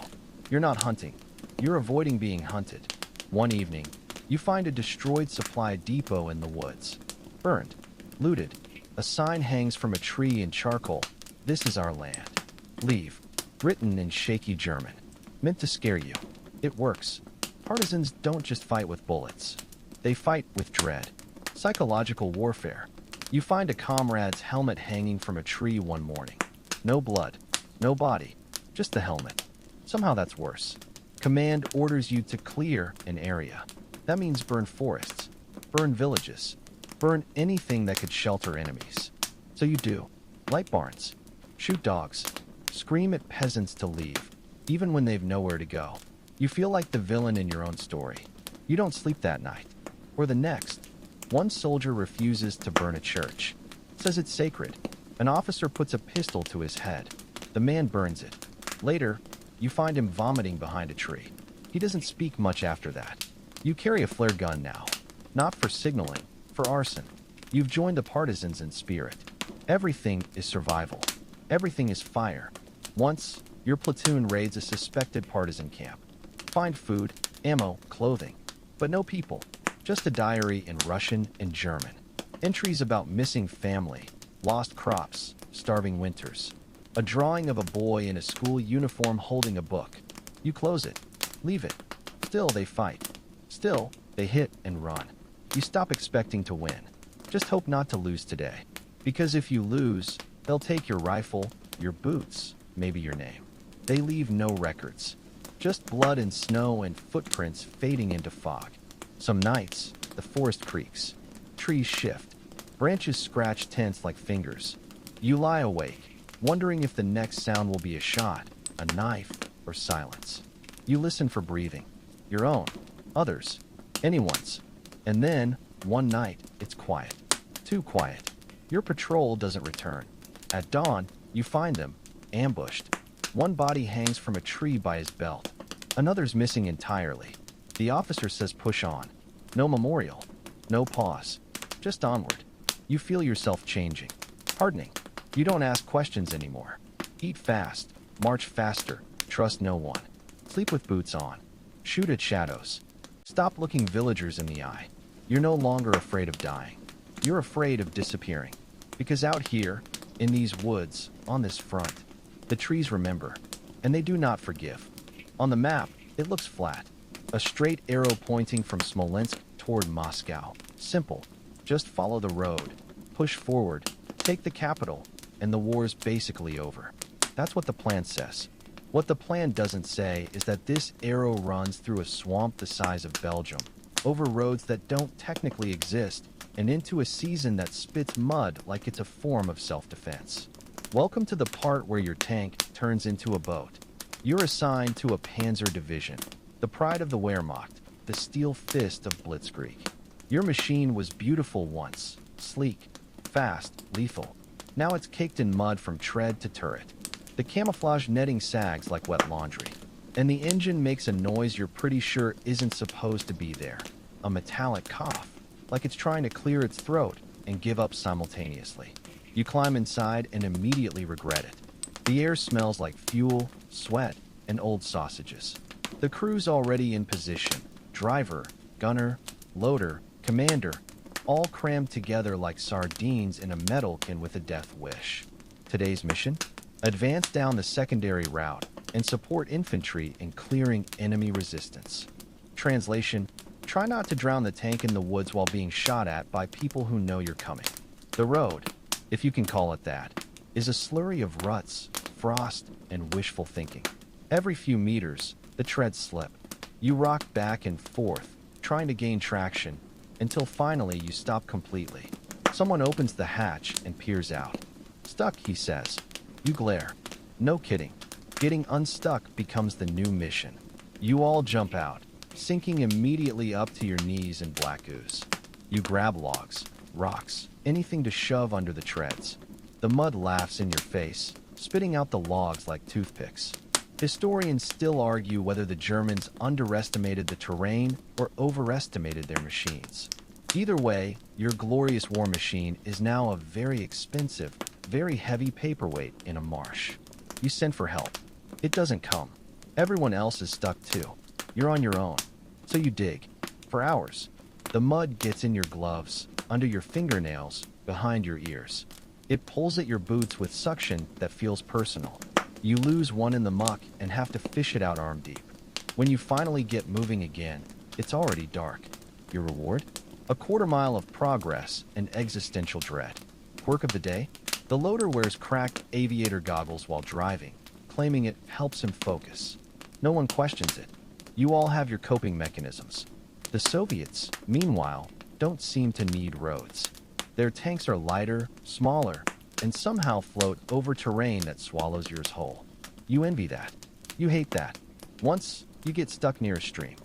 Speaker 1: You're not hunting. You're avoiding being hunted. One evening, you find a destroyed supply depot in the woods. Burned. Looted. A sign hangs from a tree in charcoal. This is our land. Leave. Written in shaky German. Meant to scare you. It works. Partisans don't just fight with bullets. They fight with dread. Psychological warfare. You find a comrade's helmet hanging from a tree one morning. No blood. No body. Just the helmet. Somehow that's worse. Command orders you to clear an area. That means burn forests. Burn villages. Burn anything that could shelter enemies. So you do. Light barns. Shoot dogs. scream at peasants to leave, even when they've nowhere to go. You feel like the villain in your own story. You don't sleep that night. Or the next. One soldier refuses to burn a church. Says it's sacred. An officer puts a pistol to his head. The man burns it. Later, you find him vomiting behind a tree. He doesn't speak much after that. You carry a flare gun now. Not for signaling, for arson. You've joined the partisans in spirit. Everything is survival. Everything is fire. Once, your platoon raids a suspected partisan camp. Find food, ammo, clothing. But no people. Just a diary in Russian and German. Entries about missing family, lost crops, starving winters. A drawing of a boy in a school uniform holding a book. You close it. Leave it. Still, they fight. Still, they hit and run. You stop expecting to win. Just hope not to lose today. Because if you lose, they'll take your rifle, your boots, maybe your name. They leave no records. Just blood and snow and footprints fading into fog. Some nights, the forest creaks. Trees shift. Branches scratch tents like fingers. You lie awake, wondering if the next sound will be a shot, a knife, or silence. You listen for breathing. Your own. Others. Anyone's. And then, one night, it's quiet. Too quiet. Your patrol doesn't return. At dawn, you find them, ambushed. One body hangs from a tree by his belt. Another's missing entirely. The officer says push on. No memorial. No pause. Just onward. You feel yourself changing. Hardening. You don't ask questions anymore. Eat fast. March faster. Trust no one. Sleep with boots on. Shoot at shadows. Stop looking villagers in the eye. You're no longer afraid of dying. You're afraid of disappearing. Because out here, in these woods, on this front, the trees remember, and they do not forgive. On the map, it looks flat. A straight arrow pointing from Smolensk toward Moscow. Simple. Just follow the road. Push forward. Take the capital. And the war's basically over. That's what the plan says. What the plan doesn't say is that this arrow runs through a swamp the size of Belgium, over roads that don't technically exist, and into a season that spits mud like it's a form of self-defense. Welcome to the part where your tank turns into a boat. You're assigned to a Panzer division, the pride of the Wehrmacht, the steel fist of Blitzkrieg. Your machine was beautiful once, sleek, fast, lethal. Now it's caked in mud from tread to turret. The camouflage netting sags like wet laundry, and the engine makes a noise you're pretty sure isn't supposed to be there. A metallic cough, like it's trying to clear its throat and give up simultaneously. You climb inside and immediately regret it. The air smells like fuel, sweat, and old sausages. The crew's already in position. Driver, gunner, loader, commander, all crammed together like sardines in a metalkin with a death wish. Today's mission? Advance down the secondary route and support infantry in clearing enemy resistance. Translation: try not to drown the tank in the woods while being shot at by people who know you're coming. The road, if you can call it that, is a slurry of ruts, frost, and wishful thinking. Every few meters, the treads slip. You rock back and forth, trying to gain traction, until finally you stop completely. Someone opens the hatch and peers out. Stuck, he says. You glare. No kidding. Getting unstuck becomes the new mission. You all jump out, sinking immediately up to your knees in black ooze. You grab logs, rocks, anything to shove under the treads. The mud laughs in your face, spitting out the logs like toothpicks. Historians still argue whether the Germans underestimated the terrain or overestimated their machines. Either way, your glorious war machine is now a very expensive, very heavy paperweight in a marsh. You send for help. It doesn't come. Everyone else is stuck too. You're on your own. So you dig. For hours. The mud gets in your gloves, under your fingernails, behind your ears. It pulls at your boots with suction that feels personal. You lose one in the muck and have to fish it out arm deep. When you finally get moving again, it's already dark. Your reward? A quarter-mile of progress and existential dread. Quirk of the day? The loader wears cracked aviator goggles while driving, claiming it helps him focus. No one questions it. You all have your coping mechanisms. The Soviets, meanwhile, don't seem to need roads. Their tanks are lighter, smaller, and somehow float over terrain that swallows yours whole. You envy that. You hate that. Once, you get stuck near a stream.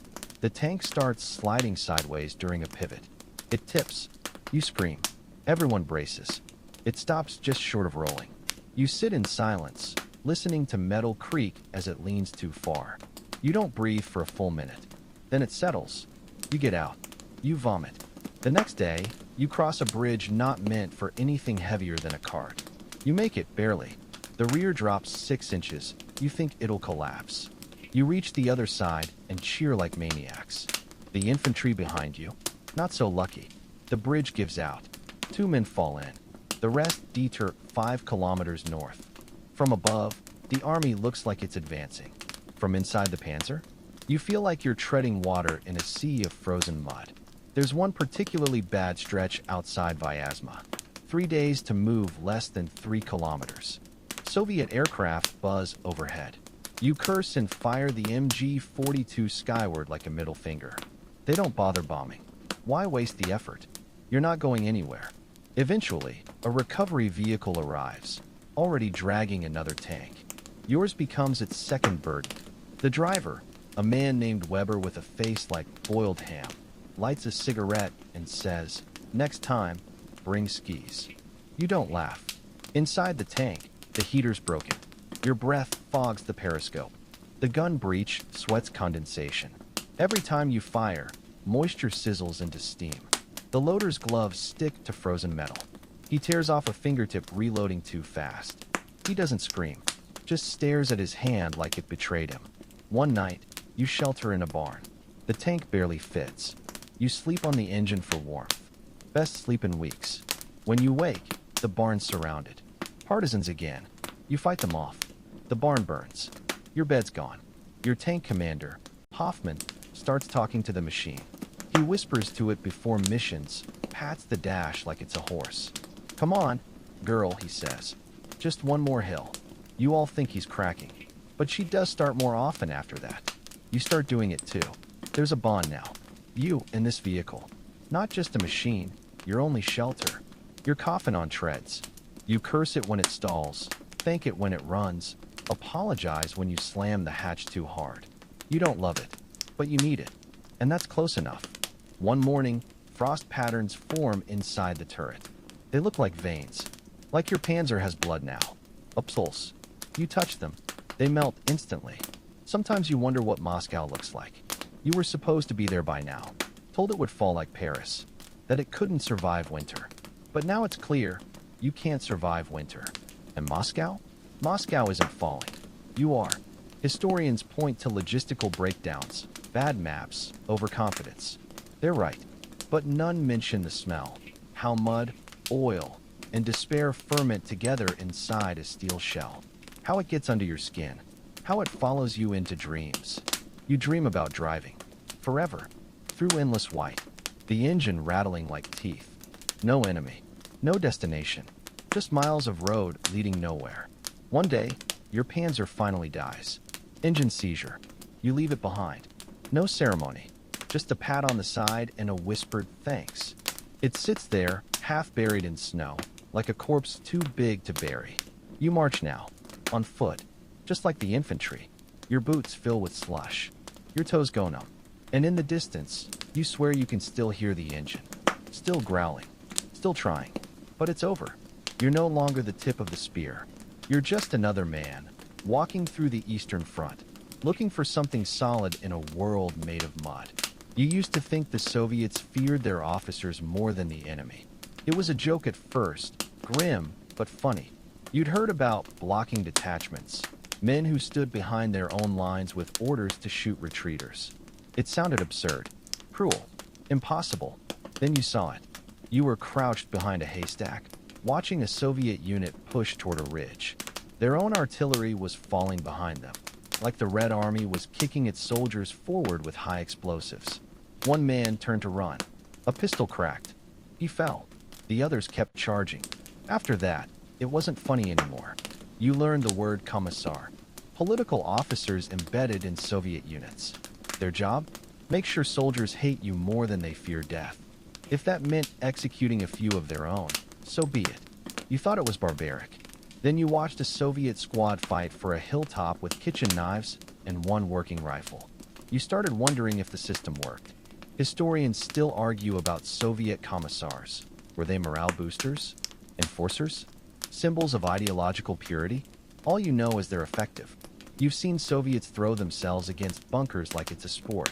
Speaker 1: The tank starts sliding sideways during a pivot. It tips. You scream. Everyone braces. It stops just short of rolling. You sit in silence, listening to metal creak as it leans too far. You don't breathe for a full minute. Then it settles. You get out. You vomit. The next day, you cross a bridge not meant for anything heavier than a cart. You make it, barely. The rear drops 6 inches. You think it'll collapse. You reach the other side and cheer like maniacs. The infantry behind you? Not so lucky. The bridge gives out. 2 men fall in. The rest detour 5 kilometers north. From above, the army looks like it's advancing. From inside the panzer, you feel like you're treading water in a sea of frozen mud. There's one particularly bad stretch outside Vyazma. 3 days to move less than 3 kilometers. Soviet aircraft buzz overhead. You curse and fire the MG-42 skyward like a middle finger. They don't bother bombing. Why waste the effort? You're not going anywhere. Eventually, a recovery vehicle arrives, already dragging another tank. Yours becomes its second burden. The driver, a man named Weber with a face like boiled ham, lights a cigarette and says, "Next time, bring skis." You don't laugh. Inside the tank, the heater's broken. Your breath fogs the periscope. The gun breech sweats condensation. Every time you fire, moisture sizzles into steam. The loader's gloves stick to frozen metal. He tears off a fingertip reloading too fast. He doesn't scream, just stares at his hand like it betrayed him. One night, you shelter in a barn. The tank barely fits. You sleep on the engine for warmth. Best sleep in weeks. When you wake, the barn's surrounded. Partisans again. You fight them off. The barn burns. Your bed's gone. Your tank commander, Hoffman, starts talking to the machine. He whispers to it before missions, pats the dash like it's a horse. "Come on, girl," he says. "Just one more hill." You all think he's cracking. But she does start more often after that. You start doing it too. There's a bond now. You and this vehicle. Not just a machine, your only shelter. Your coffin on treads. You curse it when it stalls, thank it when it runs, apologize when you slam the hatch too hard. You don't love it, but you need it. And that's close enough. One morning, frost patterns form inside the turret. They look like veins. Like your panzer has blood now. A pulse. You touch them. They melt instantly. Sometimes you wonder what Moscow looks like. You were supposed to be there by now. Told it would fall like Paris. That it couldn't survive winter. But now it's clear, you can't survive winter. And Moscow? Moscow isn't falling. You are. Historians point to logistical breakdowns, bad maps, overconfidence. They're right. But none mention the smell. How mud, oil, and despair ferment together inside a steel shell. How it gets under your skin. How it follows you into dreams. You dream about driving. Forever. Through endless white. The engine rattling like teeth. No enemy. No destination. Just miles of road leading nowhere. One day, your panzer finally dies. Engine seizure. You leave it behind. No ceremony. Just a pat on the side and a whispered thanks. It sits there, half buried in snow, like a corpse too big to bury. You march now. On foot. Just like the infantry. Your boots fill with slush. Your toes go numb. And in the distance, you swear you can still hear the engine. Still growling. Still trying. But it's over. You're no longer the tip of the spear. You're just another man, walking through the Eastern Front, looking for something solid in a world made of mud. You used to think the Soviets feared their officers more than the enemy. It was a joke at first, grim, but funny. You'd heard about blocking detachments, men who stood behind their own lines with orders to shoot retreaters. It sounded absurd, cruel, impossible. Then you saw it. You were crouched behind a haystack, watching a Soviet unit push toward a ridge. Their own artillery was falling behind them, like the Red Army was kicking its soldiers forward with high explosives. One man turned to run. A pistol cracked. He fell. The others kept charging. After that, it wasn't funny anymore. You learned the word commissar. Political officers embedded in Soviet units. Their job? Make sure soldiers hate you more than they fear death. If that meant executing a few of their own, so be it. You thought it was barbaric. Then you watched a Soviet squad fight for a hilltop with kitchen knives and one working rifle. You started wondering if the system worked. Historians still argue about Soviet commissars. Were they morale boosters? Enforcers? Symbols of ideological purity? All you know is they're effective. You've seen Soviets throw themselves against bunkers like it's a sport.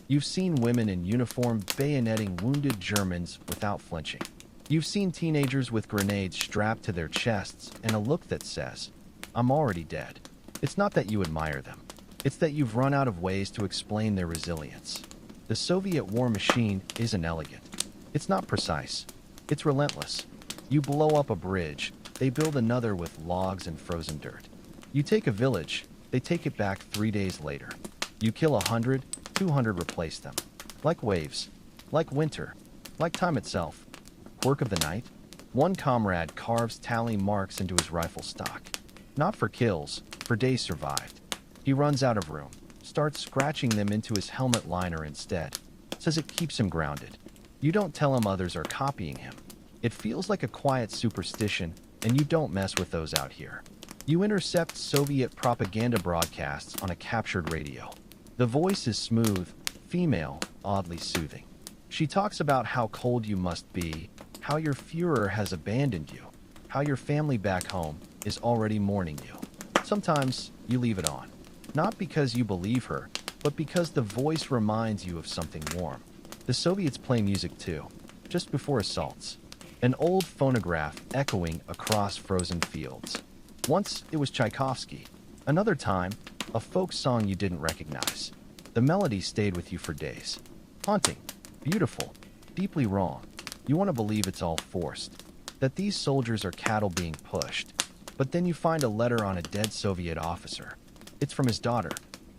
Speaker 1: You've seen women in uniform bayoneting wounded Germans without flinching. You've seen teenagers with grenades strapped to their chests and a look that says, "I'm already dead." It's not that you admire them. It's that you've run out of ways to explain their resilience. The Soviet war machine isn't elegant. It's not precise. It's relentless. You blow up a bridge, they build another with logs and frozen dirt. You take a village, they take it back 3 days later. You kill 100, 200 replace them. Like waves. Like winter. Like time itself. Quirk of the night? One comrade carves tally marks into his rifle stock. Not for kills, for days survived. He runs out of room, starts scratching them into his helmet liner instead. Says it keeps him grounded. You don't tell him others are copying him. It feels like a quiet superstition, and you don't mess with those out here. You intercept Soviet propaganda broadcasts on a captured radio. The voice is smooth, female, oddly soothing. She talks about how cold you must be, how your Führer has abandoned you, how your family back home is already mourning you. Sometimes you leave it on. Not because you believe her, but because the voice reminds you of something warm. The Soviets play music too, just before assaults. An old phonograph echoing across frozen fields. Once it was Tchaikovsky. Another time, a folk song you didn't recognize. The melody stayed with you for days. Haunting, beautiful, deeply wrong. You want to believe it's all forced, that these soldiers are cattle being pushed. But then you find a letter on a dead Soviet officer. It's from his daughter.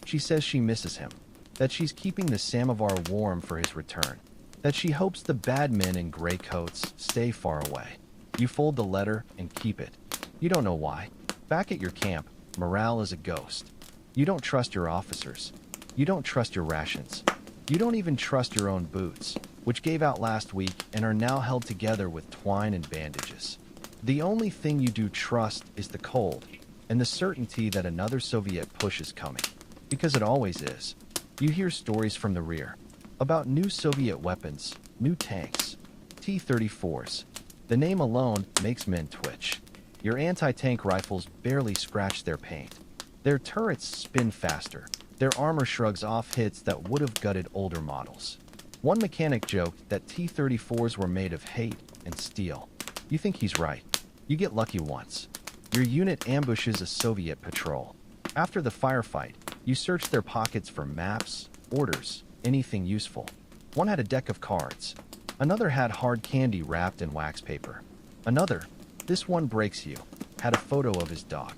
Speaker 1: She says she misses him, that she's keeping the samovar warm for his return, that she hopes the bad men in gray coats stay far away. You fold the letter and keep it. You don't know why. Back at your camp, morale is a ghost. You don't trust your officers. You don't trust your rations. You don't even trust your own boots, which gave out last week and are now held together with twine and bandages. The only thing you do trust is the cold and the certainty that another Soviet push is coming, because it always is. You hear stories from the rear about new Soviet weapons, new tanks, T-34s. The name alone makes men twitch. Your anti-tank rifles barely scratch their paint. Their turrets spin faster. Their armor shrugs off hits that would have gutted older models. One mechanic joked that T-34s were made of hate and steel. You think he's right. You get lucky once. Your unit ambushes a Soviet patrol. After the firefight, you search their pockets for maps, orders, anything useful. One had a deck of cards. Another had hard candy wrapped in wax paper. Another, this one breaks you, had a photo of his dog.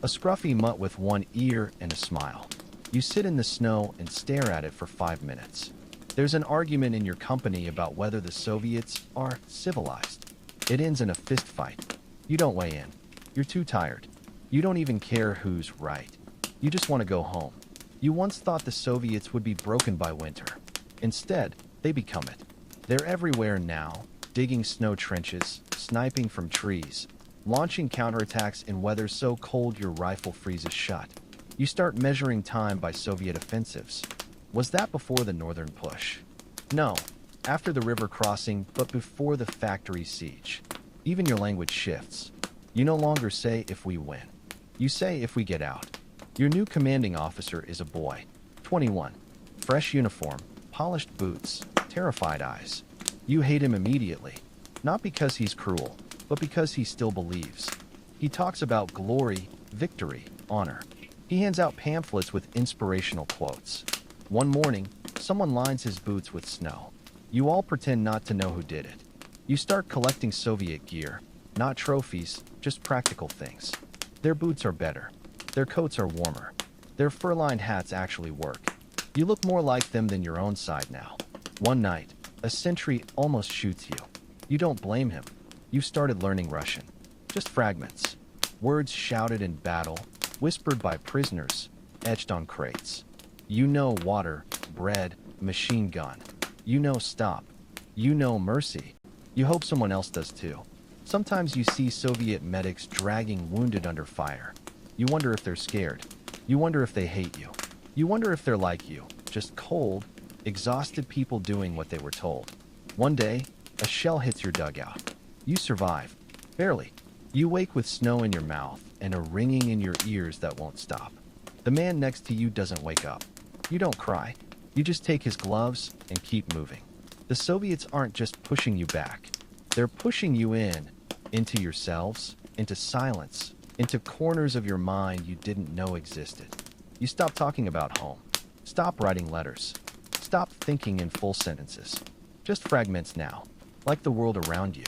Speaker 1: A scruffy mutt with one ear and a smile. You sit in the snow and stare at it for 5 minutes. There's an argument in your company about whether the Soviets are civilized. It ends in a fist fight. You don't weigh in. You're too tired. You don't even care who's right. You just want to go home. You once thought the Soviets would be broken by winter. Instead, they become it. They're everywhere now, digging snow trenches, sniping from trees, launching counterattacks in weather so cold your rifle freezes shut. You start measuring time by Soviet offensives. Was that before the northern push? No, after the river crossing, but before the factory siege. Even your language shifts. You no longer say if we win. You say if we get out. Your new commanding officer is a boy, 21, fresh uniform, polished boots, terrified eyes. You hate him immediately, not because he's cruel, but because he still believes. He talks about glory, victory, honor. He hands out pamphlets with inspirational quotes. One morning, someone lines his boots with snow. You all pretend not to know who did it. You start collecting Soviet gear, not trophies, just practical things. Their boots are better. Their coats are warmer. Their fur-lined hats actually work. You look more like them than your own side now. One night, a sentry almost shoots you. You don't blame him. You started learning Russian. Just fragments. Words shouted in battle, whispered by prisoners, etched on crates. You know water, bread, machine gun. You know stop. You know mercy. You hope someone else does too. Sometimes you see Soviet medics dragging wounded under fire. You wonder if they're scared. You wonder if they hate you. You wonder if they're like you, just cold, exhausted people doing what they were told. One day, a shell hits your dugout. You survive. Barely. You wake with snow in your mouth and a ringing in your ears that won't stop. The man next to you doesn't wake up. You don't cry. You just take his gloves and keep moving. The Soviets aren't just pushing you back. They're pushing you into yourselves, into silence, into corners of your mind you didn't know existed. You stop talking about home. Stop writing letters. Stop thinking in full sentences. Just fragments now, like the world around you.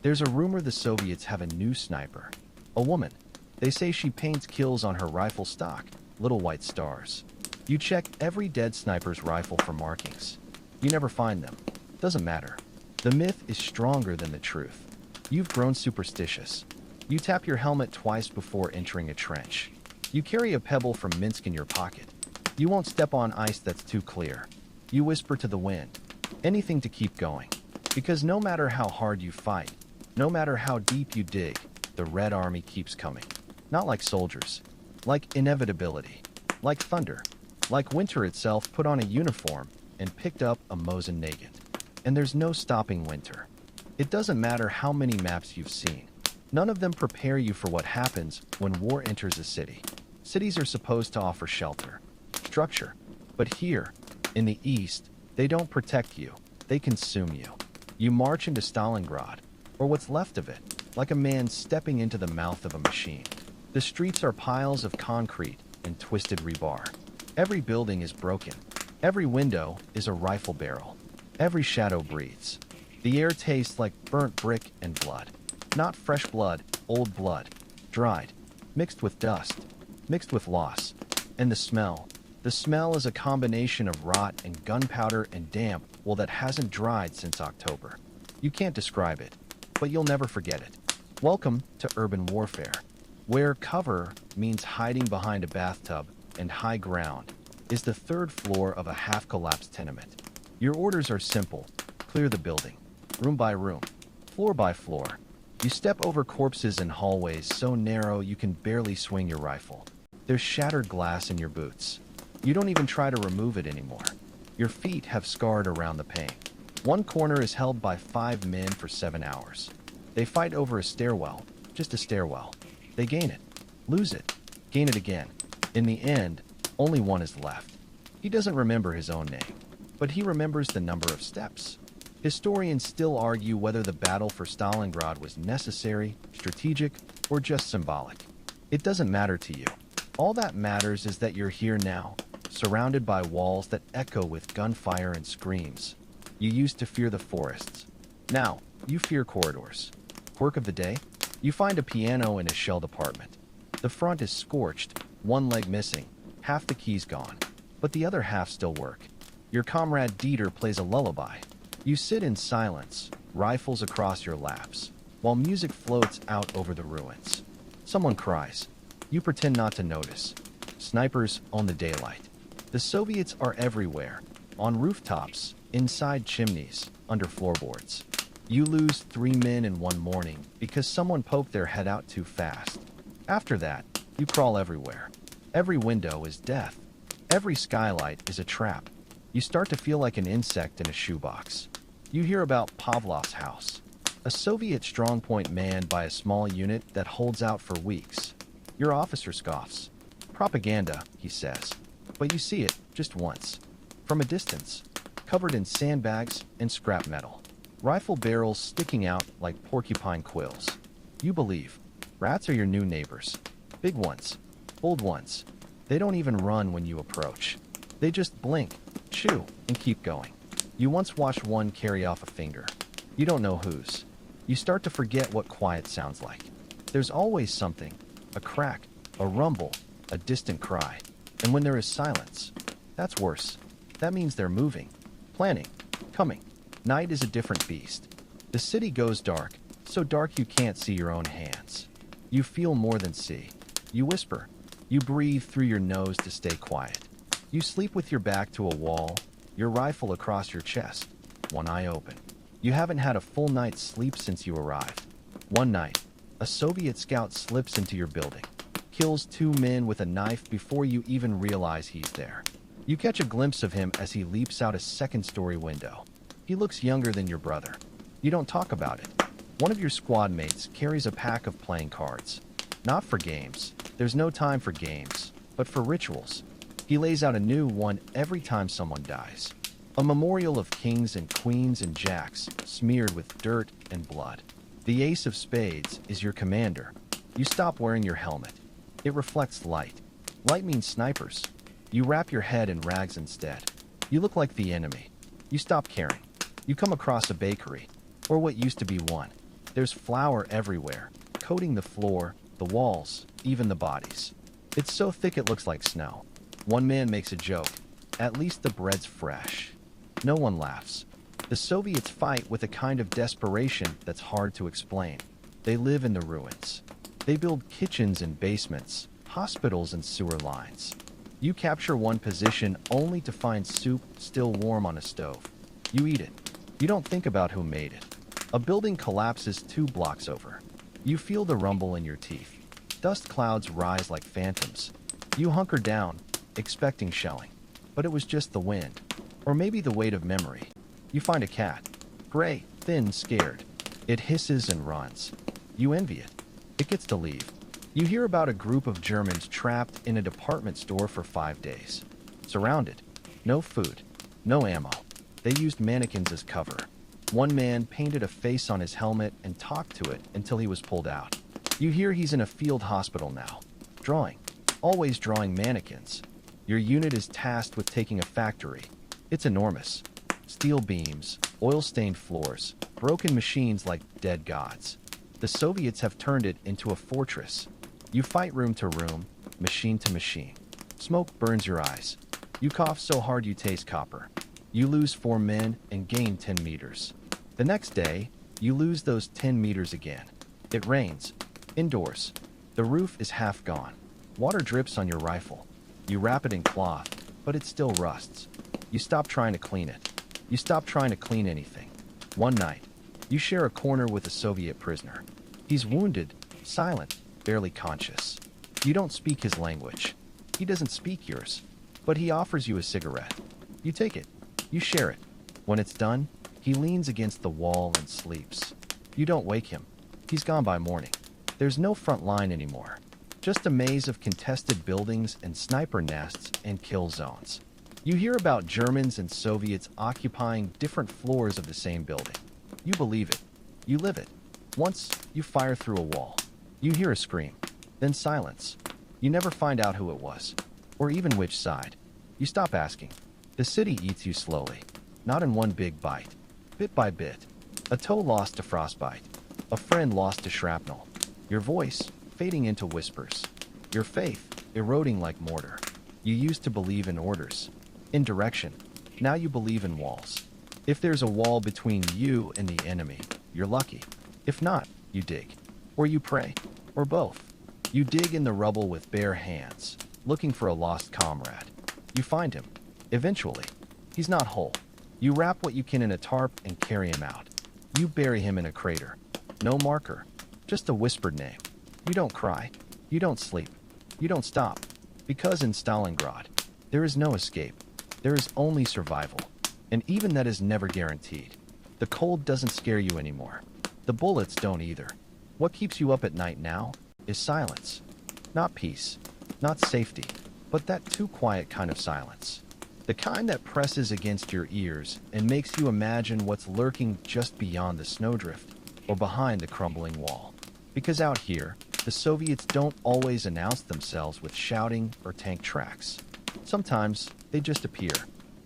Speaker 1: There's a rumor the Soviets have a new sniper. A woman. They say she paints kills on her rifle stock, little white stars. You check every dead sniper's rifle for markings. You never find them. Doesn't matter. The myth is stronger than the truth. You've grown superstitious. You tap your helmet twice before entering a trench. You carry a pebble from Minsk in your pocket. You won't step on ice that's too clear. You whisper to the wind. Anything to keep going. Because no matter how hard you fight, no matter how deep you dig, the Red Army keeps coming. Not like soldiers. Like inevitability. Like thunder. Like winter itself put on a uniform and picked up a Mosin Nagant. And there's no stopping winter. It doesn't matter how many maps you've seen. None of them prepare you for what happens when war enters a city. Cities are supposed to offer shelter, structure. But here, in the East, they don't protect you. They consume you. You march into Stalingrad, or what's left of it, like a man stepping into the mouth of a machine. The streets are piles of concrete and twisted rebar. Every building is broken. Every window is a rifle barrel. Every shadow breathes. The air tastes like burnt brick and blood. Not fresh blood, old blood. Dried. Mixed with dust. Mixed with loss. And the smell. The smell is a combination of rot and gunpowder and damp, well, that hasn't dried since October. You can't describe it, but you'll never forget it. Welcome to urban warfare, where cover means hiding behind a bathtub and high ground is the third floor of a half-collapsed tenement. Your orders are simple. Clear the building, room by room, floor by floor. You step over corpses in hallways so narrow you can barely swing your rifle. There's shattered glass in your boots. You don't even try to remove it anymore. Your feet have scarred around the pain. One corner is held by 5 men for 7 hours. They fight over a stairwell, just a stairwell. They gain it, lose it, gain it again. In the end, only one is left. He doesn't remember his own name, but he remembers the number of steps. Historians still argue whether the battle for Stalingrad was necessary, strategic, or just symbolic. It doesn't matter to you. All that matters is that you're here now, surrounded by walls that echo with gunfire and screams. You used to fear the forests. Now, you fear corridors. Quirk of the day? You find a piano in a shelled apartment. The front is scorched, one leg missing, half the keys gone, but the other half still work. Your comrade Dieter plays a lullaby. You sit in silence, rifles across your laps, while music floats out over the ruins. Someone cries. You pretend not to notice. Snipers own the daylight. The Soviets are everywhere, on rooftops, inside chimneys, under floorboards. You lose 3 men in one morning because someone poked their head out too fast. After that, you crawl everywhere. Every window is death. Every skylight is a trap. You start to feel like an insect in a shoebox. You hear about Pavlov's house, a Soviet strongpoint manned by a small unit that holds out for weeks. Your officer scoffs. Propaganda, he says. But you see it just once. From a distance, covered in sandbags and scrap metal. Rifle barrels sticking out like porcupine quills. You believe. Rats are your new neighbors. Big ones. Old ones. They don't even run when you approach. They just blink, chew, and keep going. You once watched one carry off a finger. You don't know whose. You start to forget what quiet sounds like. There's always something. A crack, a rumble, a distant cry. And when there is silence, that's worse. That means they're moving, planning, coming. Night is a different beast. The city goes dark, so dark you can't see your own hands. You feel more than see. You whisper. You breathe through your nose to stay quiet. You sleep with your back to a wall, your rifle across your chest, one eye open. You haven't had a full night's sleep since you arrived. One night, a Soviet scout slips into your building, kills 2 men with a knife before you even realize he's there. You catch a glimpse of him as he leaps out a second-story window. He looks younger than your brother. You don't talk about it. One of your squad mates carries a pack of playing cards. Not for games. There's no time for games, but for rituals. He lays out a new one every time someone dies. A memorial of kings and queens and jacks, smeared with dirt and blood. The ace of spades is your commander. You stop wearing your helmet. It reflects light. Light means snipers. You wrap your head in rags instead. You look like the enemy. You stop caring. You come across a bakery, or what used to be one. There's flour everywhere, coating the floor, the walls, even the bodies. It's so thick it looks like snow. One man makes a joke. At least the bread's fresh. No one laughs. The Soviets fight with a kind of desperation that's hard to explain. They live in the ruins. They build kitchens and basements, hospitals and sewer lines. You capture one position only to find soup still warm on a stove. You eat it. You don't think about who made it. A building collapses 2 blocks over. You feel the rumble in your teeth. Dust clouds rise like phantoms. You hunker down, expecting shelling. But it was just the wind. Or maybe the weight of memory. You find a cat. Gray, thin, scared. It hisses and runs. You envy it. It gets to leave. You hear about a group of Germans trapped in a department store for 5 days. Surrounded. No food. No ammo. They used mannequins as cover. One man painted a face on his helmet and talked to it until he was pulled out. You hear he's in a field hospital now. Drawing. Always drawing mannequins. Your unit is tasked with taking a factory. It's enormous. Steel beams, oil-stained floors, broken machines like dead gods. The Soviets have turned it into a fortress. You fight room to room, machine to machine. Smoke burns your eyes. You cough so hard you taste copper. You lose 4 men and gain 10 meters. The next day, you lose those 10 meters again. It rains. Indoors. The roof is half gone. Water drips on your rifle. You wrap it in cloth, but it still rusts. You stop trying to clean it. You stop trying to clean anything. One night, you share a corner with a Soviet prisoner. He's wounded, silent, barely conscious. You don't speak his language. He doesn't speak yours, but he offers you a cigarette. You take it. You share it. When it's done, he leans against the wall and sleeps. You don't wake him. He's gone by morning. There's no front line anymore. Just a maze of contested buildings and sniper nests and kill zones. You hear about Germans and Soviets occupying different floors of the same building. You believe it. You live it. Once, you fire through a wall. You hear a scream. Then silence. You never find out who it was. Or even which side. You stop asking. The city eats you slowly. Not in one big bite. Bit by bit. A toe lost to frostbite. A friend lost to shrapnel. Your voice fading into whispers. Your faith eroding like mortar. You used to believe in orders. In direction. Now you believe in walls. If there's a wall between you and the enemy, you're lucky. If not, you dig. Or you pray. Or both. You dig in the rubble with bare hands, looking for a lost comrade. You find him. Eventually. He's not whole. You wrap what you can in a tarp and carry him out. You bury him in a crater. No marker. Just a whispered name. You don't cry. You don't sleep. You don't stop. Because in Stalingrad, there is no escape. There is only survival. And even that is never guaranteed. The cold doesn't scare you anymore. The bullets don't either. What keeps you up at night now is silence. Not peace. Not safety. But that too quiet kind of silence. The kind that presses against your ears and makes you imagine what's lurking just beyond the snowdrift or behind the crumbling wall. Because out here, the Soviets don't always announce themselves with shouting or tank tracks. Sometimes they just appear.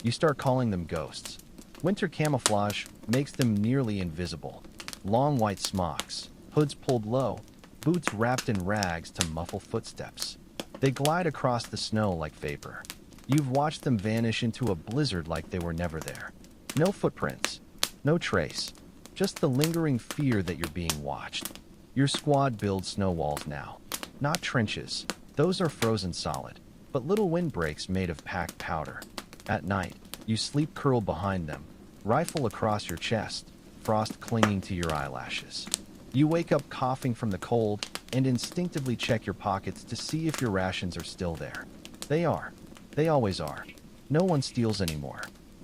Speaker 1: You start calling them ghosts. Winter camouflage makes them nearly invisible. Long white smocks, hoods pulled low, boots wrapped in rags to muffle footsteps. They glide across the snow like vapor. You've watched them vanish into a blizzard like they were never there. No footprints, no trace, just the lingering fear that you're being watched. Your squad builds snow walls now. Not trenches, those are frozen solid, but little windbreaks made of packed powder. At night, you sleep curled behind them, rifle across your chest, frost clinging to your eyelashes. You wake up coughing from the cold and instinctively check your pockets to see if your rations are still there. They are. They always are. No one steals anymore.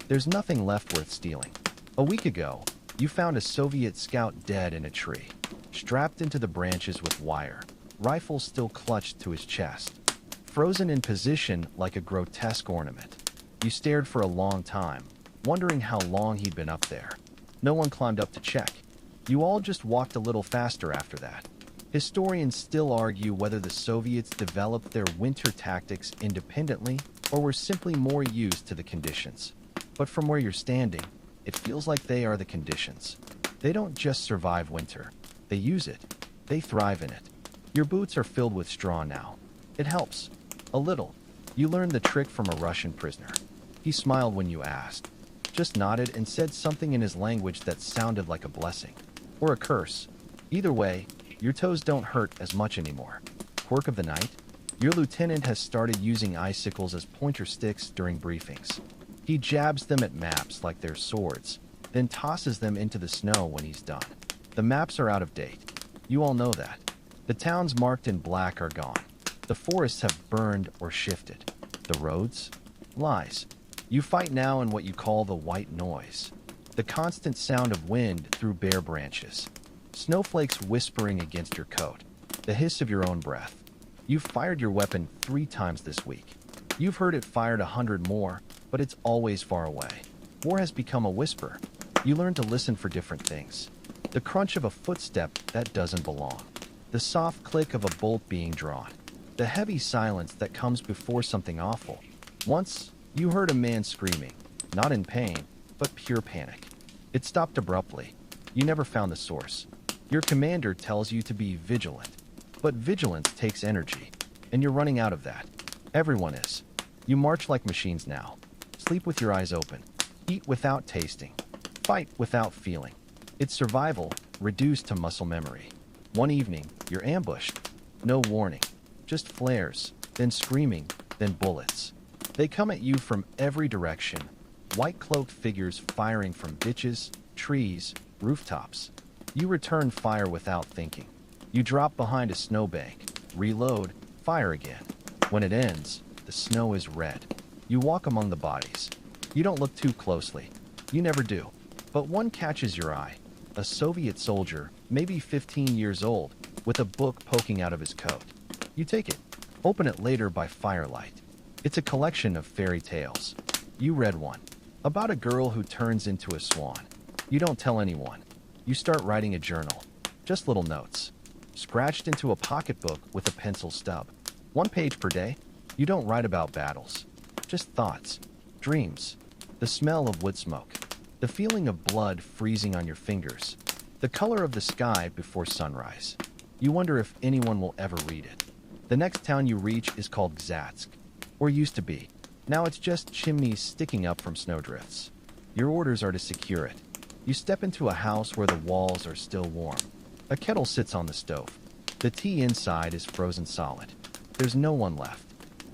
Speaker 1: There's nothing left worth stealing. A week ago, you found a Soviet scout dead in a tree, strapped into the branches with wire, rifle still clutched to his chest, frozen in position like a grotesque ornament. You stared for a long time, wondering how long he'd been up there. No one climbed up to check. You all just walked a little faster after that. Historians still argue whether the Soviets developed their winter tactics independently or were simply more used to the conditions. But from where you're standing, it feels like they are the conditions. They don't just survive winter. They use it. They thrive in it. Your boots are filled with straw now. It helps. A little. You learned the trick from a Russian prisoner. He smiled when you asked, just nodded and said something in his language that sounded like a blessing. Or a curse. Either way, your toes don't hurt as much anymore. Quirk of the night? Your lieutenant has started using icicles as pointer sticks during briefings. He jabs them at maps like they're swords, then tosses them into the snow when he's done. The maps are out of date. You all know that. The towns marked in black are gone. The forests have burned or shifted. The roads? Lies. You fight now in what you call the white noise. The constant sound of wind through bare branches. Snowflakes whispering against your coat. The hiss of your own breath. You've fired your weapon 3 times this week. You've heard it fired 100 more, but it's always far away. War has become a whisper. You learn to listen for different things. The crunch of a footstep that doesn't belong. The soft click of a bolt being drawn. The heavy silence that comes before something awful. Once, you heard a man screaming, not in pain, but pure panic. It stopped abruptly. You never found the source. Your commander tells you to be vigilant. But vigilance takes energy, and you're running out of that. Everyone is. You march like machines now. Sleep with your eyes open. Eat without tasting. Fight without feeling. It's survival, reduced to muscle memory. One evening, you're ambushed. No warning. Just flares, then screaming, then bullets. They come at you from every direction. White-cloaked figures firing from ditches, trees, rooftops. You return fire without thinking. You drop behind a snowbank, reload, fire again. When it ends, the snow is red. You walk among the bodies. You don't look too closely. You never do. But one catches your eye. A Soviet soldier, maybe 15 years old, with a book poking out of his coat. You take it. Open it later by firelight. It's a collection of fairy tales. You read one. About a girl who turns into a swan. You don't tell anyone. You start writing a journal. Just little notes. Scratched into a pocketbook with a pencil stub. 1 page per day. You don't write about battles. Just thoughts. Dreams. The smell of wood smoke. The feeling of blood freezing on your fingers. The color of the sky before sunrise. You wonder if anyone will ever read it. The next town you reach is called Gzatsk. Or used to be. Now it's just chimneys sticking up from snowdrifts. Your orders are to secure it. You step into a house where the walls are still warm. A kettle sits on the stove. The tea inside is frozen solid. There's no one left.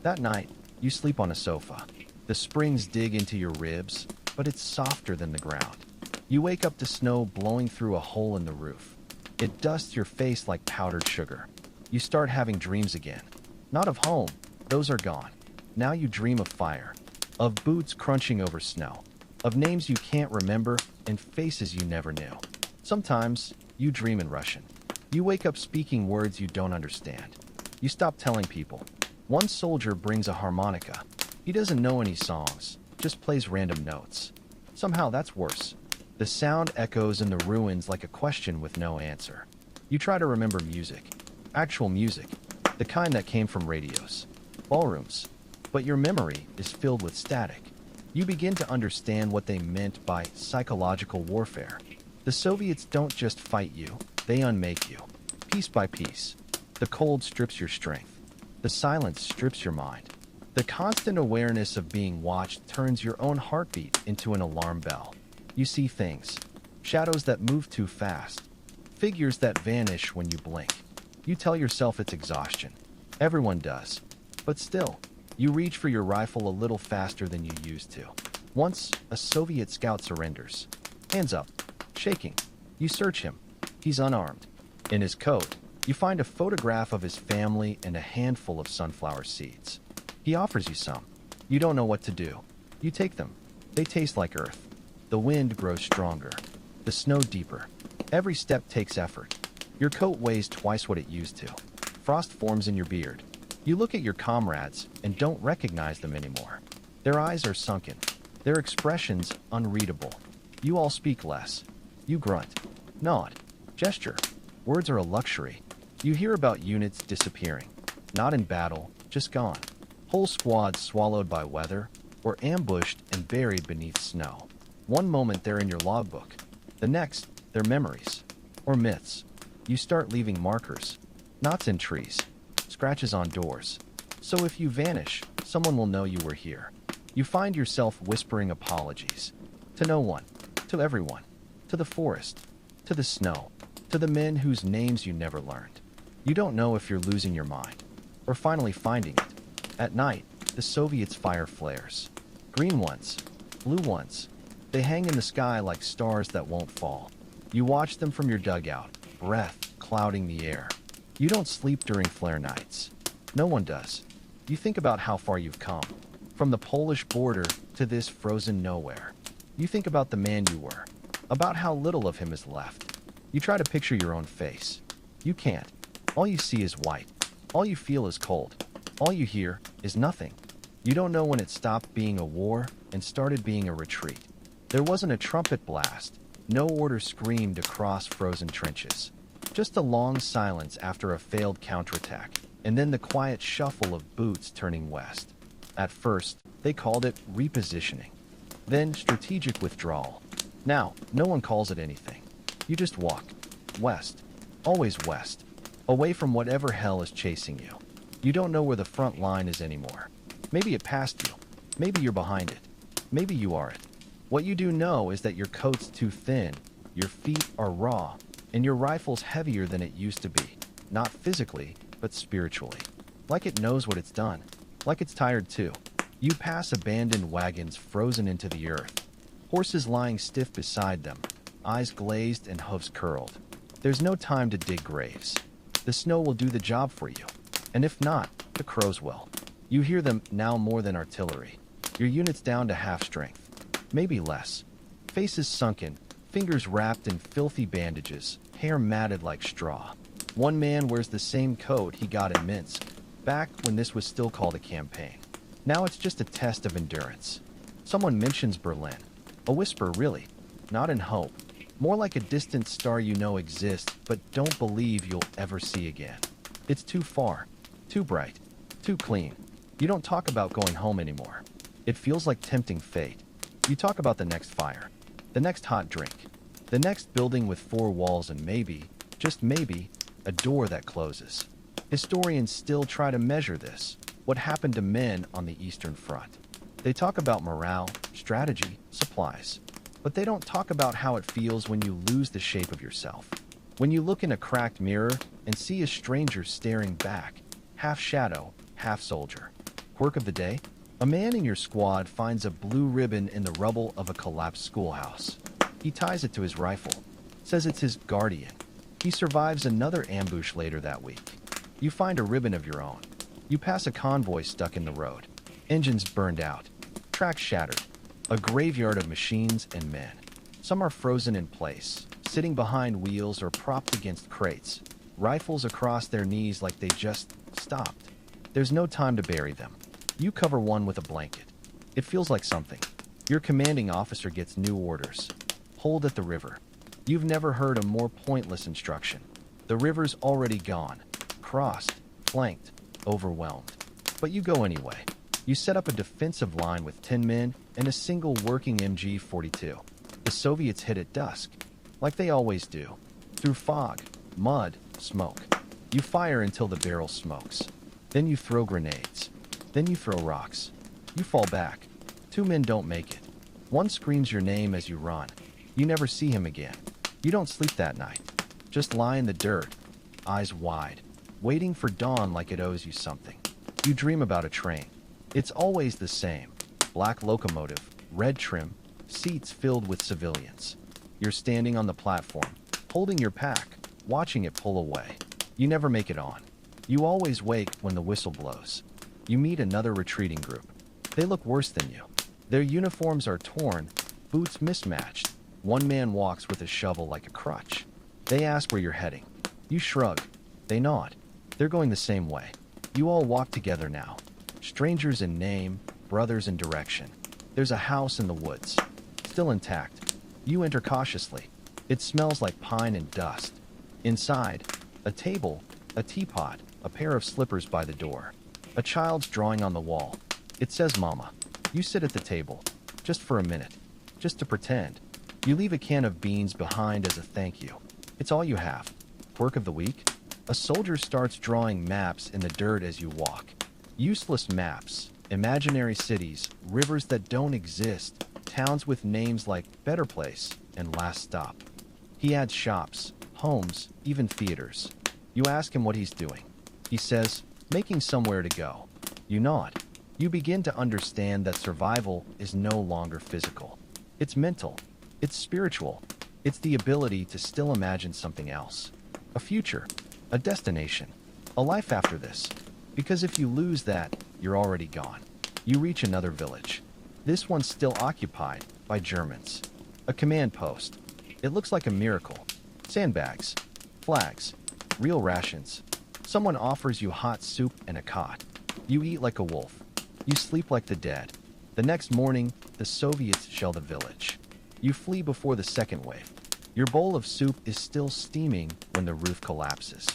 Speaker 1: That night, you sleep on a sofa. The springs dig into your ribs, but it's softer than the ground. You wake up to snow blowing through a hole in the roof. It dusts your face like powdered sugar. You start having dreams again. Not of home. Those are gone. Now you dream of fire. Of boots crunching over snow. Of names you can't remember and faces you never knew. Sometimes, you dream in Russian. You wake up speaking words you don't understand. You stop telling people. One soldier brings a harmonica. He doesn't know any songs, just plays random notes. Somehow that's worse. The sound echoes in the ruins like a question with no answer. You try to remember music. Actual music. The kind that came from radios. Ballrooms. But your memory is filled with static. You begin to understand what they meant by psychological warfare. The Soviets don't just fight you, they unmake you. Piece by piece. The cold strips your strength. The silence strips your mind. The constant awareness of being watched turns your own heartbeat into an alarm bell. You see things. Shadows that move too fast. Figures that vanish when you blink. You tell yourself it's exhaustion. Everyone does. But still, you reach for your rifle a little faster than you used to. Once, a Soviet scout surrenders. Hands up. Shaking. You search him. He's unarmed. In his coat, you find a photograph of his family and a handful of sunflower seeds. He offers you some. You don't know what to do. You take them. They taste like earth. The wind grows stronger. The snow deeper. Every step takes effort. Your coat weighs twice what it used to. Frost forms in your beard. You look at your comrades and don't recognize them anymore. Their eyes are sunken. Their expressions unreadable. You all speak less. You grunt. Nod. Gesture. Words are a luxury. You hear about units disappearing. Not in battle, just gone. Whole squads swallowed by weather or ambushed and buried beneath snow. One moment they're in your logbook. The next, they're memories. Or myths. You start leaving markers. Knots in trees. Scratches on doors. So if you vanish, someone will know you were here. You find yourself whispering apologies. To no one. To everyone. To the forest. To the snow. To the men whose names you never learned. You don't know if you're losing your mind. Or finally finding it. At night, the Soviets fire flares. Green ones. Blue ones. They hang in the sky like stars that won't fall. You watch them from your dugout, breath clouding the air. You don't sleep during flare nights. No one does. You think about how far you've come. From the Polish border to this frozen nowhere. You think about the man you were. About how little of him is left. You try to picture your own face. You can't. All you see is white. All you feel is cold. All you hear is nothing. You don't know when it stopped being a war and started being a retreat. There wasn't a trumpet blast. No order screamed across frozen trenches. Just a long silence after a failed counterattack, and then the quiet shuffle of boots turning west. At first, they called it repositioning. Then strategic withdrawal. Now, no one calls it anything. You just walk. West. Always west. Away from whatever hell is chasing you. You don't know where the front line is anymore. Maybe it passed you. Maybe you're behind it. Maybe you are it. What you do know is that your coat's too thin, your feet are raw, and your rifle's heavier than it used to be. Not physically, but spiritually. Like it knows what it's done. Like it's tired too. You pass abandoned wagons frozen into the earth. Horses lying stiff beside them, eyes glazed and hooves curled. There's no time to dig graves. The snow will do the job for you. And if not, the crows will. You hear them now more than artillery. Your unit's down to half strength. Maybe less. Faces sunken, fingers wrapped in filthy bandages, hair matted like straw. One man wears the same coat he got in Minsk, back when this was still called a campaign. Now it's just a test of endurance. Someone mentions Berlin. A whisper, really. Not in hope. More like a distant star you know exists, but don't believe you'll ever see again. It's too far. Too bright. Too clean. You don't talk about going home anymore. It feels like tempting fate. You talk about the next fire. The next hot drink. The next building with 4 walls and maybe, just maybe, a door that closes. Historians still try to measure this. What happened to men on the Eastern Front? They talk about morale, strategy, supplies. But they don't talk about how it feels when you lose the shape of yourself. When you look in a cracked mirror and see a stranger staring back, half shadow, half soldier. Quirk of the day? A man in your squad finds a blue ribbon in the rubble of a collapsed schoolhouse. He ties it to his rifle, says it's his guardian. He survives another ambush later that week. You find a ribbon of your own. You pass a convoy stuck in the road. Engines burned out. Tracks shattered. A graveyard of machines and men. Some are frozen in place, sitting behind wheels or propped against crates. Rifles across their knees like they just stopped. There's no time to bury them. You cover one with a blanket. It feels like something. Your commanding officer gets new orders. Hold at the river. You've never heard a more pointless instruction. The river's already gone. Crossed, flanked, overwhelmed. But you go anyway. You set up a defensive line with 10 men and a single working MG-42. The Soviets hit at dusk, like they always do. Through fog, mud, smoke. You fire until the barrel smokes. Then you throw grenades. Then you throw rocks. You fall back. 2 men don't make it. One screams your name as you run. You never see him again. You don't sleep that night. Just lie in the dirt, eyes wide, waiting for dawn like it owes you something. You dream about a train. It's always the same. Black locomotive, red trim, seats filled with civilians. You're standing on the platform, holding your pack, watching it pull away. You never make it on. You always wake when the whistle blows. You meet another retreating group. They look worse than you. Their uniforms are torn, boots mismatched. One man walks with a shovel like a crutch. They ask where you're heading. You shrug. They nod. They're going the same way. You all walk together now. Strangers in name, brothers in direction. There's a house in the woods, still intact. You enter cautiously. It smells like pine and dust. Inside, a table, a teapot, a pair of slippers by the door. A child's drawing on the wall. It says Mama. You sit at the table, just for a minute, just to pretend. You leave a can of beans behind as a thank you. It's all you have. Quirk of the week? A soldier starts drawing maps in the dirt as you walk. Useless maps, imaginary cities, rivers that don't exist, towns with names like Better Place and Last Stop. He adds shops, homes, even theaters. You ask him what he's doing. He says, making somewhere to go. You nod. You begin to understand that survival is no longer physical. It's mental. It's spiritual. It's the ability to still imagine something else. A future. A destination. A life after this. Because if you lose that, you're already gone. You reach another village. This one's still occupied by Germans. A command post. It looks like a miracle. Sandbags. Flags. Real rations. Someone offers you hot soup and a cot. You eat like a wolf. You sleep like the dead. The next morning, the Soviets shell the village. You flee before the second wave. Your bowl of soup is still steaming when the roof collapses.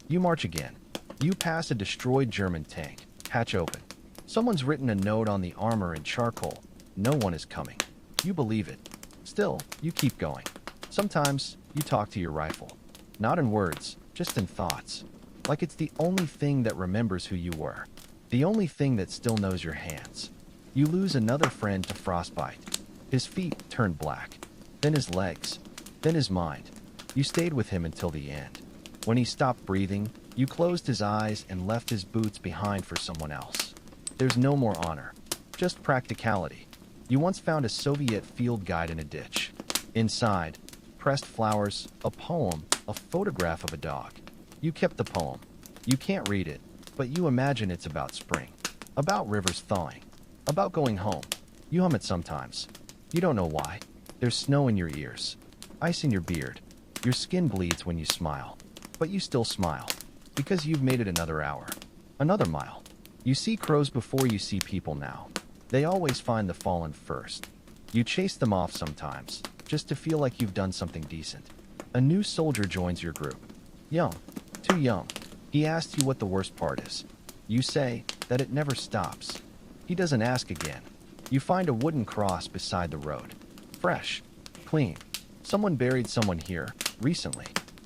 Speaker 1: You march again. You pass a destroyed German tank. Hatch open. Someone's written a note on the armor in charcoal. No one is coming. You believe it. Still, you keep going. Sometimes, you talk to your rifle. Not in words, just in thoughts. Like it's the only thing that remembers who you were. The only thing that still knows your hands. You lose another friend to frostbite. His feet turned black. Then his legs. Then his mind. You stayed with him until the end. When he stopped breathing, you closed his eyes and left his boots behind for someone else. There's no more honor. Just practicality. You once found a Soviet field guide in a ditch. Inside, pressed flowers, a poem, a photograph of a dog. You kept the poem. You can't read it, but you imagine it's about spring. About rivers thawing. About going home. You hum it sometimes. You don't know why. There's snow in your ears. Ice in your beard. Your skin bleeds when you smile. But you still smile. Because you've made it another hour. Another mile. You see crows before you see people now. They always find the fallen first. You chase them off sometimes, just to feel like you've done something decent. A new soldier joins your group. Young. Too young. He asks you what the worst part is. You say that it never stops. He doesn't ask again. You find a wooden cross beside the road. Fresh. Clean. Someone buried someone here, recently.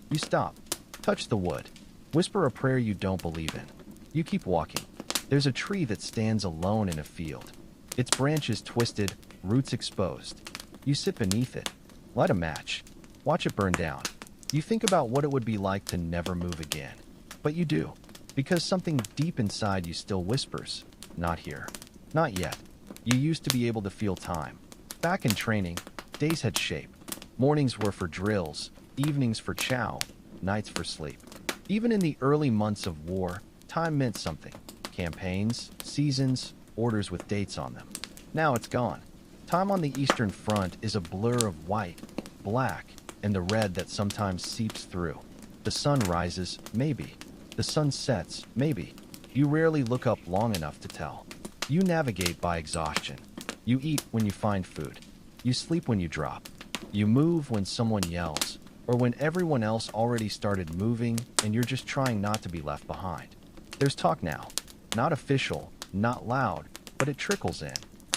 Speaker 1: You stop. Touch the wood. Whisper a prayer you don't believe in. You keep walking. There's a tree that stands alone in a field. Its branches twisted, roots exposed. You sit beneath it. Light a match. Watch it burn down. You think about what it would be like to never move again. But you do. Because something deep inside you still whispers, not here. Not yet. You used to be able to feel time. Back in training, days had shape. Mornings were for drills, evenings for chow, nights for sleep. Even in the early months of war, time meant something. Campaigns, seasons, orders with dates on them. Now it's gone. Time on the Eastern Front is a blur of white, black, and the red that sometimes seeps through. The sun rises, maybe. The sun sets, maybe. You rarely look up long enough to tell. You navigate by exhaustion. You eat when you find food. You sleep when you drop. You move when someone yells, or when everyone else already started moving and you're just trying not to be left behind. There's talk now. Not official, not loud, but it trickles in.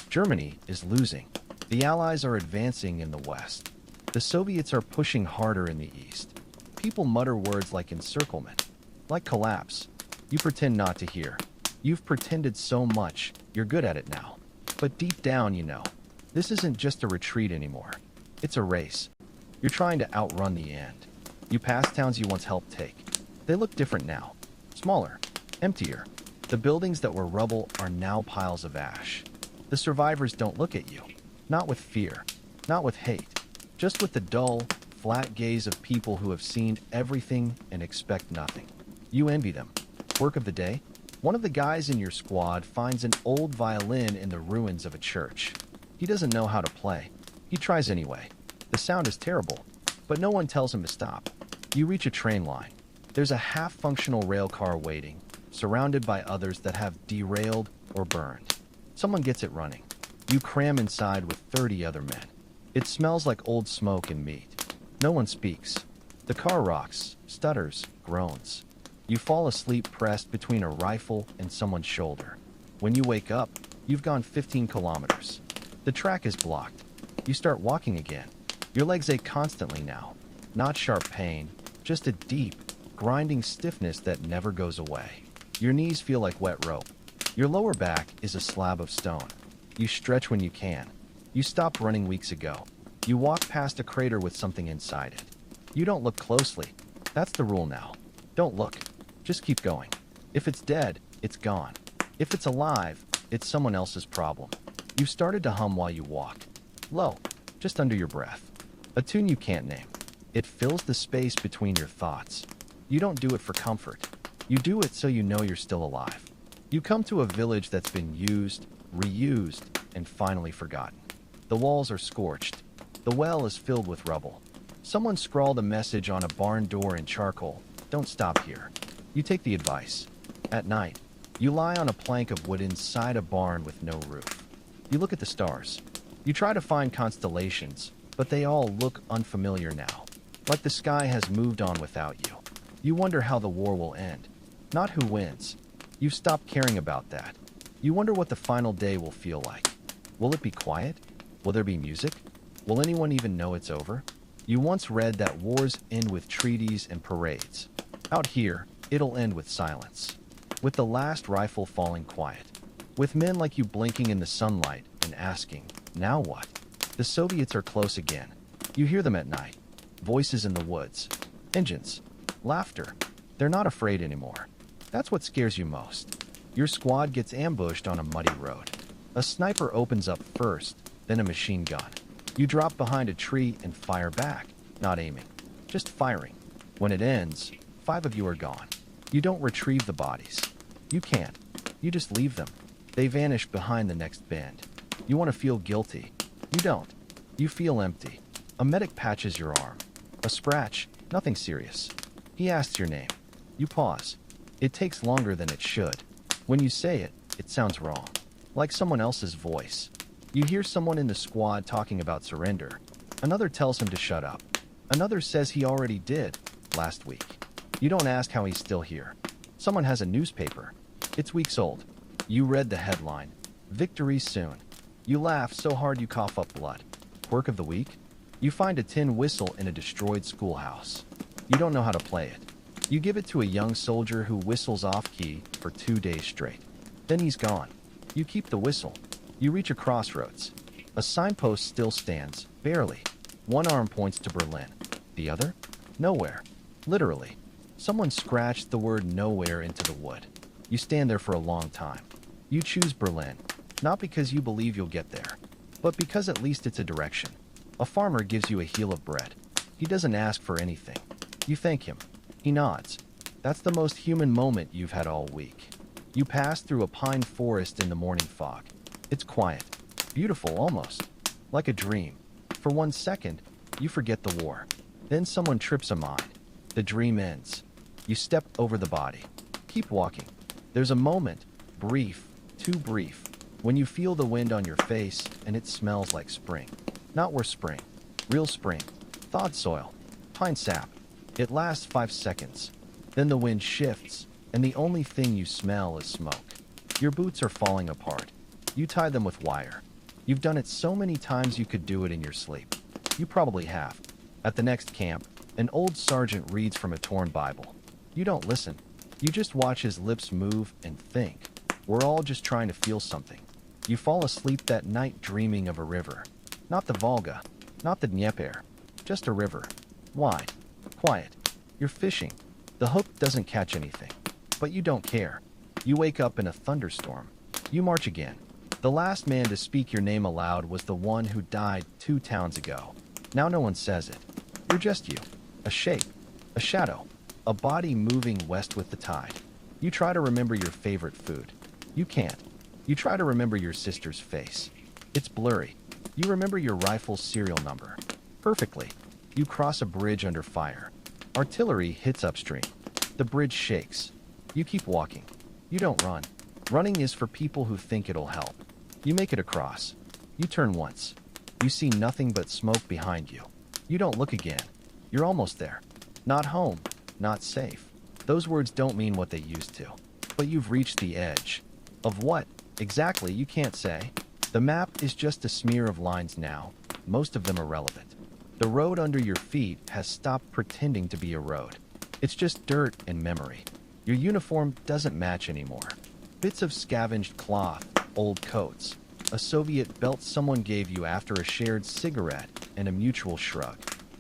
Speaker 1: Germany is losing. The Allies are advancing in the West. The Soviets are pushing harder in the East. People mutter words like encirclement, like collapse. You pretend not to hear. You've pretended so much, you're good at it now. But deep down, you know, this isn't just a retreat anymore. It's a race. You're trying to outrun the end. You pass towns you once helped take. They look different now. Smaller. Emptier. The buildings that were rubble are now piles of ash. The survivors don't look at you. Not with fear. Not with hate. Just with the dull, flat gaze of people who have seen everything and expect nothing. You envy them. Work of the day? One of the guys in your squad finds an old violin in the ruins of a church. He doesn't know how to play. He tries anyway. The sound is terrible, but no one tells him to stop. You reach a train line. There's a half-functional rail car waiting, surrounded by others that have derailed or burned. Someone gets it running. You cram inside with 30 other men. It smells like old smoke and meat. No one speaks. The car rocks, stutters, groans. You fall asleep pressed between a rifle and someone's shoulder. When you wake up, you've gone 15 kilometers. The track is blocked. You start walking again. Your legs ache constantly now. Not sharp pain, just a deep, grinding stiffness that never goes away. Your knees feel like wet rope. Your lower back is a slab of stone. You stretch when you can. You stopped running weeks ago. You walk past a crater with something inside it. You don't look closely. That's the rule now. Don't look. Just keep going. If it's dead, it's gone. If it's alive, it's someone else's problem. You've started to hum while you walk. Low, just under your breath. A tune you can't name. It fills the space between your thoughts. You don't do it for comfort. You do it so you know you're still alive. You come to a village that's been used, reused, and finally forgotten. The walls are scorched. The well is filled with rubble. Someone scrawled a message on a barn door in charcoal. Don't stop here. You take the advice. At night, you lie on a plank of wood inside a barn with no roof. You look at the stars. You try to find constellations, but they all look unfamiliar now. Like the sky has moved on without you. You wonder how the war will end. Not who wins. You've stopped caring about that. You wonder what the final day will feel like. Will it be quiet? Will there be music? Will anyone even know it's over? You once read that wars end with treaties and parades. Out here, it'll end with silence. With the last rifle falling quiet. With men like you blinking in the sunlight and asking, now what? The Soviets are close again. You hear them at night. Voices in the woods. Engines. Laughter. They're not afraid anymore. That's what scares you most. Your squad gets ambushed on a muddy road. A sniper opens up first, then a machine gun. You drop behind a tree and fire back, not aiming, just firing. When it ends, 5 of you are gone. You don't retrieve the bodies. You can't. You just leave them. They vanish behind the next bend. You want to feel guilty. You don't. You feel empty. A medic patches your arm. A scratch, nothing serious. He asks your name. You pause. It takes longer than it should. When you say it, it sounds wrong. Like someone else's voice. You hear someone in the squad talking about surrender. Another tells him to shut up. Another says he already did, last week. You don't ask how he's still here. Someone has a newspaper. It's weeks old. You read the headline. Victory soon. You laugh so hard you cough up blood. Quirk of the week? You find a tin whistle in a destroyed schoolhouse. You don't know how to play it. You give it to a young soldier who whistles off-key for 2 days straight. Then he's gone. You keep the whistle. You reach a crossroads. A signpost still stands, barely. One arm points to Berlin. The other? Nowhere. Literally. Someone scratched the word nowhere into the wood. You stand there for a long time. You choose Berlin, not because you believe you'll get there, but because at least it's a direction. A farmer gives you a heel of bread. He doesn't ask for anything. You thank him. He nods. That's the most human moment you've had all week. You pass through a pine forest in the morning fog. It's quiet. Beautiful almost. Like a dream. For 1 second, you forget the war. Then someone trips a mine. The dream ends. You step over the body. Keep walking. There's a moment, brief, too brief, when you feel the wind on your face and it smells like spring. Not where spring. Real spring. Thawed soil. Pine sap. It lasts 5 seconds. Then the wind shifts, and the only thing you smell is smoke. Your boots are falling apart. You tie them with wire. You've done it so many times you could do it in your sleep. You probably have. At the next camp, an old sergeant reads from a torn Bible. You don't listen. You just watch his lips move and think. We're all just trying to feel something. You fall asleep that night dreaming of a river. Not the Volga, not the Dnieper, just a river. Wide. Quiet. You're fishing. The hook doesn't catch anything. But you don't care. You wake up in a thunderstorm. You march again. The last man to speak your name aloud was the one who died 2 towns ago. Now no one says it. You're just you. A shape. A shadow. A body moving west with the tide. You try to remember your favorite food. You can't. You try to remember your sister's face. It's blurry. You remember your rifle's serial number. Perfectly. You cross a bridge under fire. Artillery hits upstream. The bridge shakes. You keep walking. You don't run. Running is for people who think it'll help. You make it across. You turn once. You see nothing but smoke behind you. You don't look again. You're almost there. Not home. Not safe. Those words don't mean what they used to. But you've reached the edge. Of what? Exactly, you can't say. The map is just a smear of lines now, most of them irrelevant. The road under your feet has stopped pretending to be a road. It's just dirt and memory. Your uniform doesn't match anymore. Bits of scavenged cloth, old coats, a Soviet belt someone gave you after a shared cigarette, and a mutual shrug.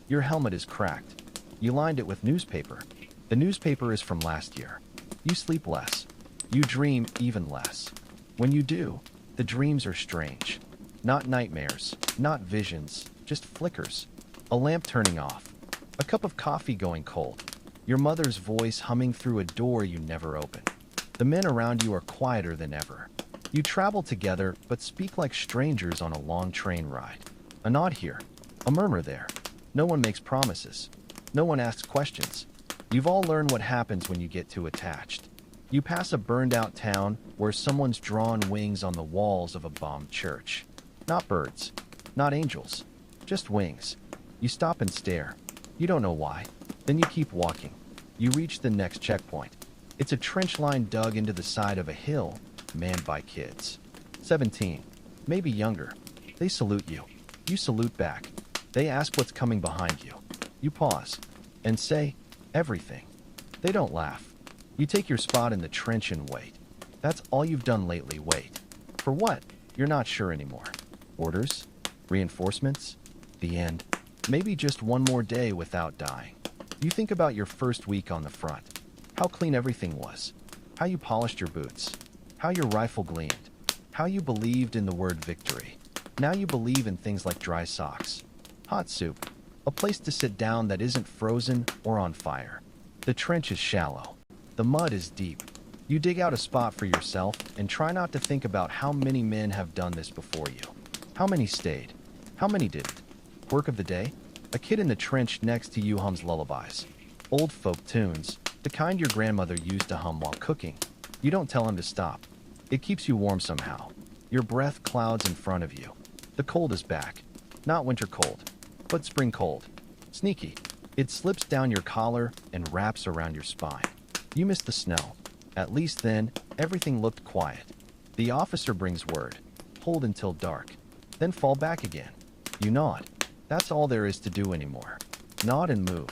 Speaker 1: Your helmet is cracked. You lined it with newspaper. The newspaper is from last year. You sleep less. You dream even less. When you do, the dreams are strange. Not nightmares, not visions, just flickers. A lamp turning off. A cup of coffee going cold. Your mother's voice humming through a door you never opened. The men around you are quieter than ever. You travel together, but speak like strangers on a long train ride. A nod here, a murmur there. No one makes promises. No one asks questions. You've all learned what happens when you get too attached. You pass a burned-out town where someone's drawn wings on the walls of a bombed church. Not birds, not angels, just wings. You stop and stare. You don't know why. Then you keep walking. You reach the next checkpoint. It's a trench line dug into the side of a hill, manned by kids. 17, maybe younger. They salute you. You salute back. They ask what's coming behind you. You pause and say, everything. They don't laugh. You take your spot in the trench and wait. That's all you've done lately, wait. For what? You're not sure anymore. Orders? Reinforcements? The end? Maybe just one more day without dying. You think about your first week on the front. How clean everything was. How you polished your boots. How your rifle gleamed. How you believed in the word victory. Now you believe in things like dry socks. Hot soup. A place to sit down that isn't frozen or on fire. The trench is shallow. The mud is deep. You dig out a spot for yourself and try not to think about how many men have done this before you. How many stayed? How many didn't? Work of the day? A kid in the trench next to you hums lullabies. Old folk tunes, the kind your grandmother used to hum while cooking. You don't tell him to stop. It keeps you warm somehow. Your breath clouds in front of you. The cold is back. Not winter cold, but spring cold. Sneaky. It slips down your collar and wraps around your spine. You miss the snow. At least then, everything looked quiet. The officer brings word. Hold until dark. Then fall back again. You nod. That's all there is to do anymore. Nod and move.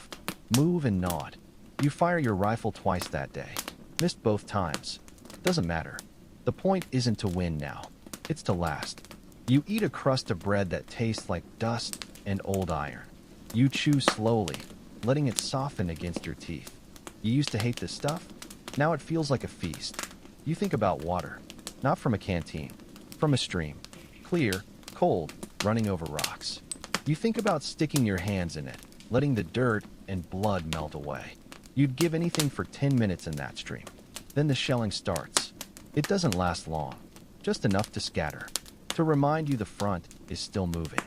Speaker 1: Move and nod. You fire your rifle twice that day. Missed both times. Doesn't matter. The point isn't to win now. It's to last. You eat a crust of bread that tastes like dust and old iron. You chew slowly, letting it soften against your teeth. You used to hate this stuff? Now it feels like a feast. You think about water. Not from a canteen. From a stream. Clear, cold, running over rocks. You think about sticking your hands in it, letting the dirt and blood melt away. You'd give anything for 10 minutes in that stream. Then the shelling starts. It doesn't last long. Just enough to scatter. To remind you the front is still moving.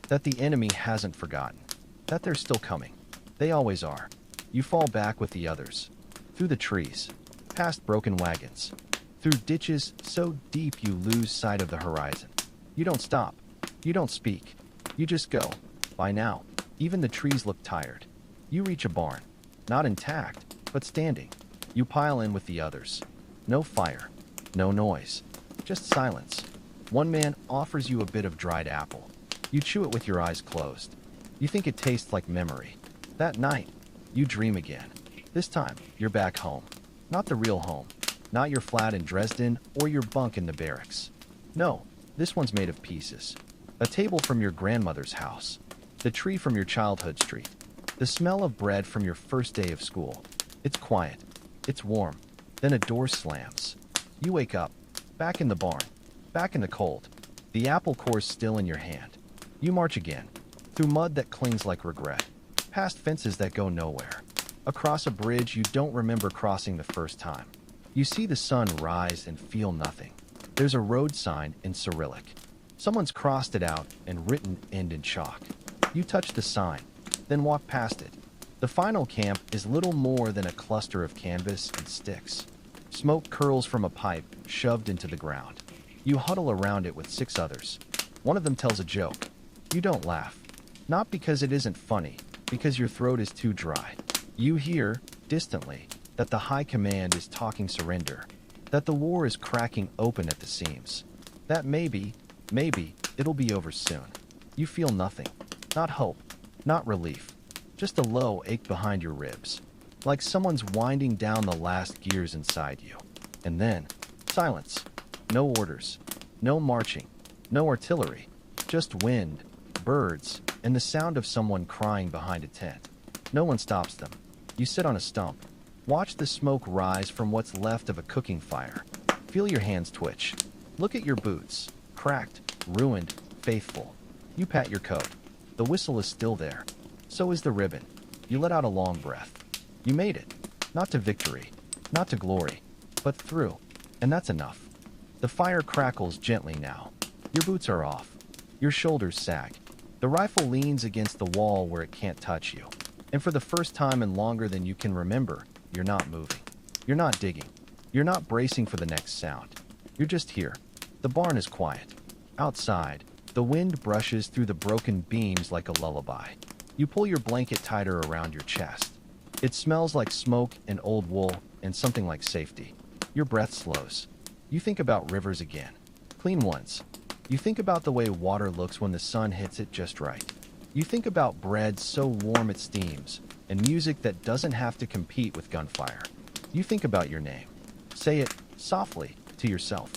Speaker 1: That the enemy hasn't forgotten. That they're still coming. They always are. You fall back with the others. Through the trees. Past broken wagons. Through ditches so deep you lose sight of the horizon. You don't stop. You don't speak. You just go. By now, even the trees look tired. You reach a barn. Not intact, but standing. You pile in with the others. No fire. No noise. Just silence. One man offers you a bit of dried apple. You chew it with your eyes closed. You think it tastes like memory. That night, you dream again. This time, you're back home. Not the real home. Not your flat in Dresden or your bunk in the barracks. No, this one's made of pieces. A table from your grandmother's house. The tree from your childhood street. The smell of bread from your first day of school. It's quiet. It's warm. Then a door slams. You wake up. Back in the barn. Back in the cold. The apple core's still in your hand. You march again. Through mud that clings like regret. past fences that go nowhere, across a bridge you don't remember crossing the first time. You see the sun rise and feel nothing. There's a road sign in Cyrillic. Someone's crossed it out and written "end" in chalk. You touch the sign, then walk past it. The final camp is little more than a cluster of canvas and sticks. Smoke curls from a pipe shoved into the ground. You huddle around it with 6 others. One of them tells a joke. You don't laugh. Not because it isn't funny, because your throat is too dry. You hear, distantly, that the high command is talking surrender, that the war is cracking open at the seams, that maybe, it'll be over soon. You feel nothing. Not hope, not relief, just a low ache behind your ribs, like someone's winding down the last gears inside you. And then, silence. No orders, no marching, no artillery, just wind, birds, and the sound of someone crying behind a tent. No one stops them. You sit on a stump. Watch the smoke rise from what's left of a cooking fire. Feel your hands twitch. Look at your boots. Cracked, ruined, faithful. You pat your coat. The whistle is still there. So is the ribbon. You let out a long breath. You made it. Not to victory. Not to glory. But through. And that's enough. The fire crackles gently now. Your boots are off. Your shoulders sag. The rifle leans against the wall where it can't touch you. And for the first time in longer than you can remember, you're not moving. You're not digging. You're not bracing for the next sound. You're just here. The barn is quiet. Outside, the wind brushes through the broken beams like a lullaby. You pull your blanket tighter around your chest. It smells like smoke and old wool and something like safety. Your breath slows. You think about rivers again. Clean ones. You think about the way water looks when the sun hits it just right. You think about bread so warm it steams, and music that doesn't have to compete with gunfire. You think about your name. Say it, softly, to yourself,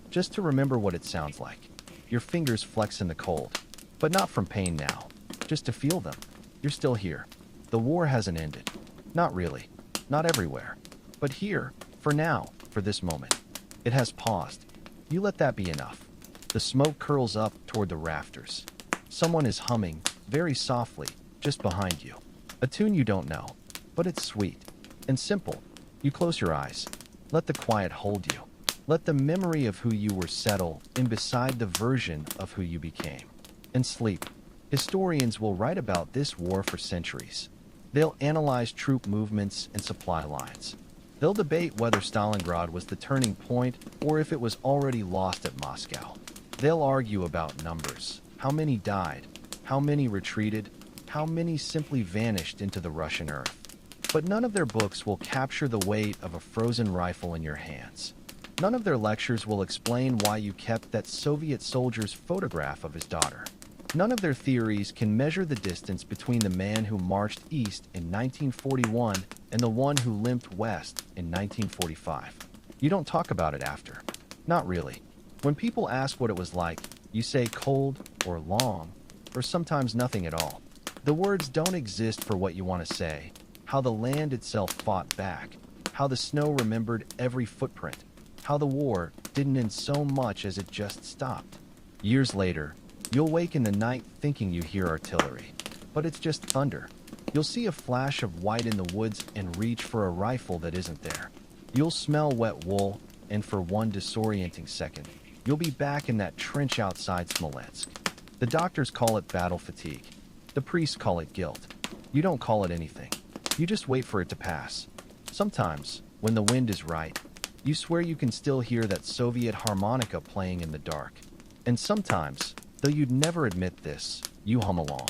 Speaker 1: just to remember what it sounds like. Your fingers flex in the cold, but not from pain now, just to feel them. You're still here. The war hasn't ended. Not really. Not everywhere. But here, for now, for this moment. It has paused. You let that be enough. The smoke curls up toward the rafters. Someone is humming, very softly, just behind you. A tune you don't know, but it's sweet and simple. You close your eyes. Let the quiet hold you. Let the memory of who you were settle in beside the version of who you became. And sleep. Historians will write about this war for centuries. They'll analyze troop movements and supply lines. They'll debate whether Stalingrad was the turning point or if it was already lost at Moscow. They'll argue about numbers. How many died? How many retreated? How many simply vanished into the Russian earth? But none of their books will capture the weight of a frozen rifle in your hands. None of their lectures will explain why you kept that Soviet soldier's photograph of his daughter. None of their theories can measure the distance between the man who marched east in 1941 and the one who limped west in 1945. You don't talk about it after. Not really. When people ask what it was like, you say cold or long or sometimes nothing at all. The words don't exist for what you want to say. How the land itself fought back. How the snow remembered every footprint. How the war didn't end so much as it just stopped. Years later, you'll wake in the night thinking you hear artillery, but it's just thunder. You'll see a flash of white in the woods and reach for a rifle that isn't there. You'll smell wet wool, and for one disorienting second, you'll be back in that trench outside Smolensk. The doctors call it battle fatigue. The priests call it guilt. You don't call it anything. You just wait for it to pass. Sometimes, when the wind is right, you swear you can still hear that Soviet harmonica playing in the dark. And sometimes, though you'd never admit this, you hum along.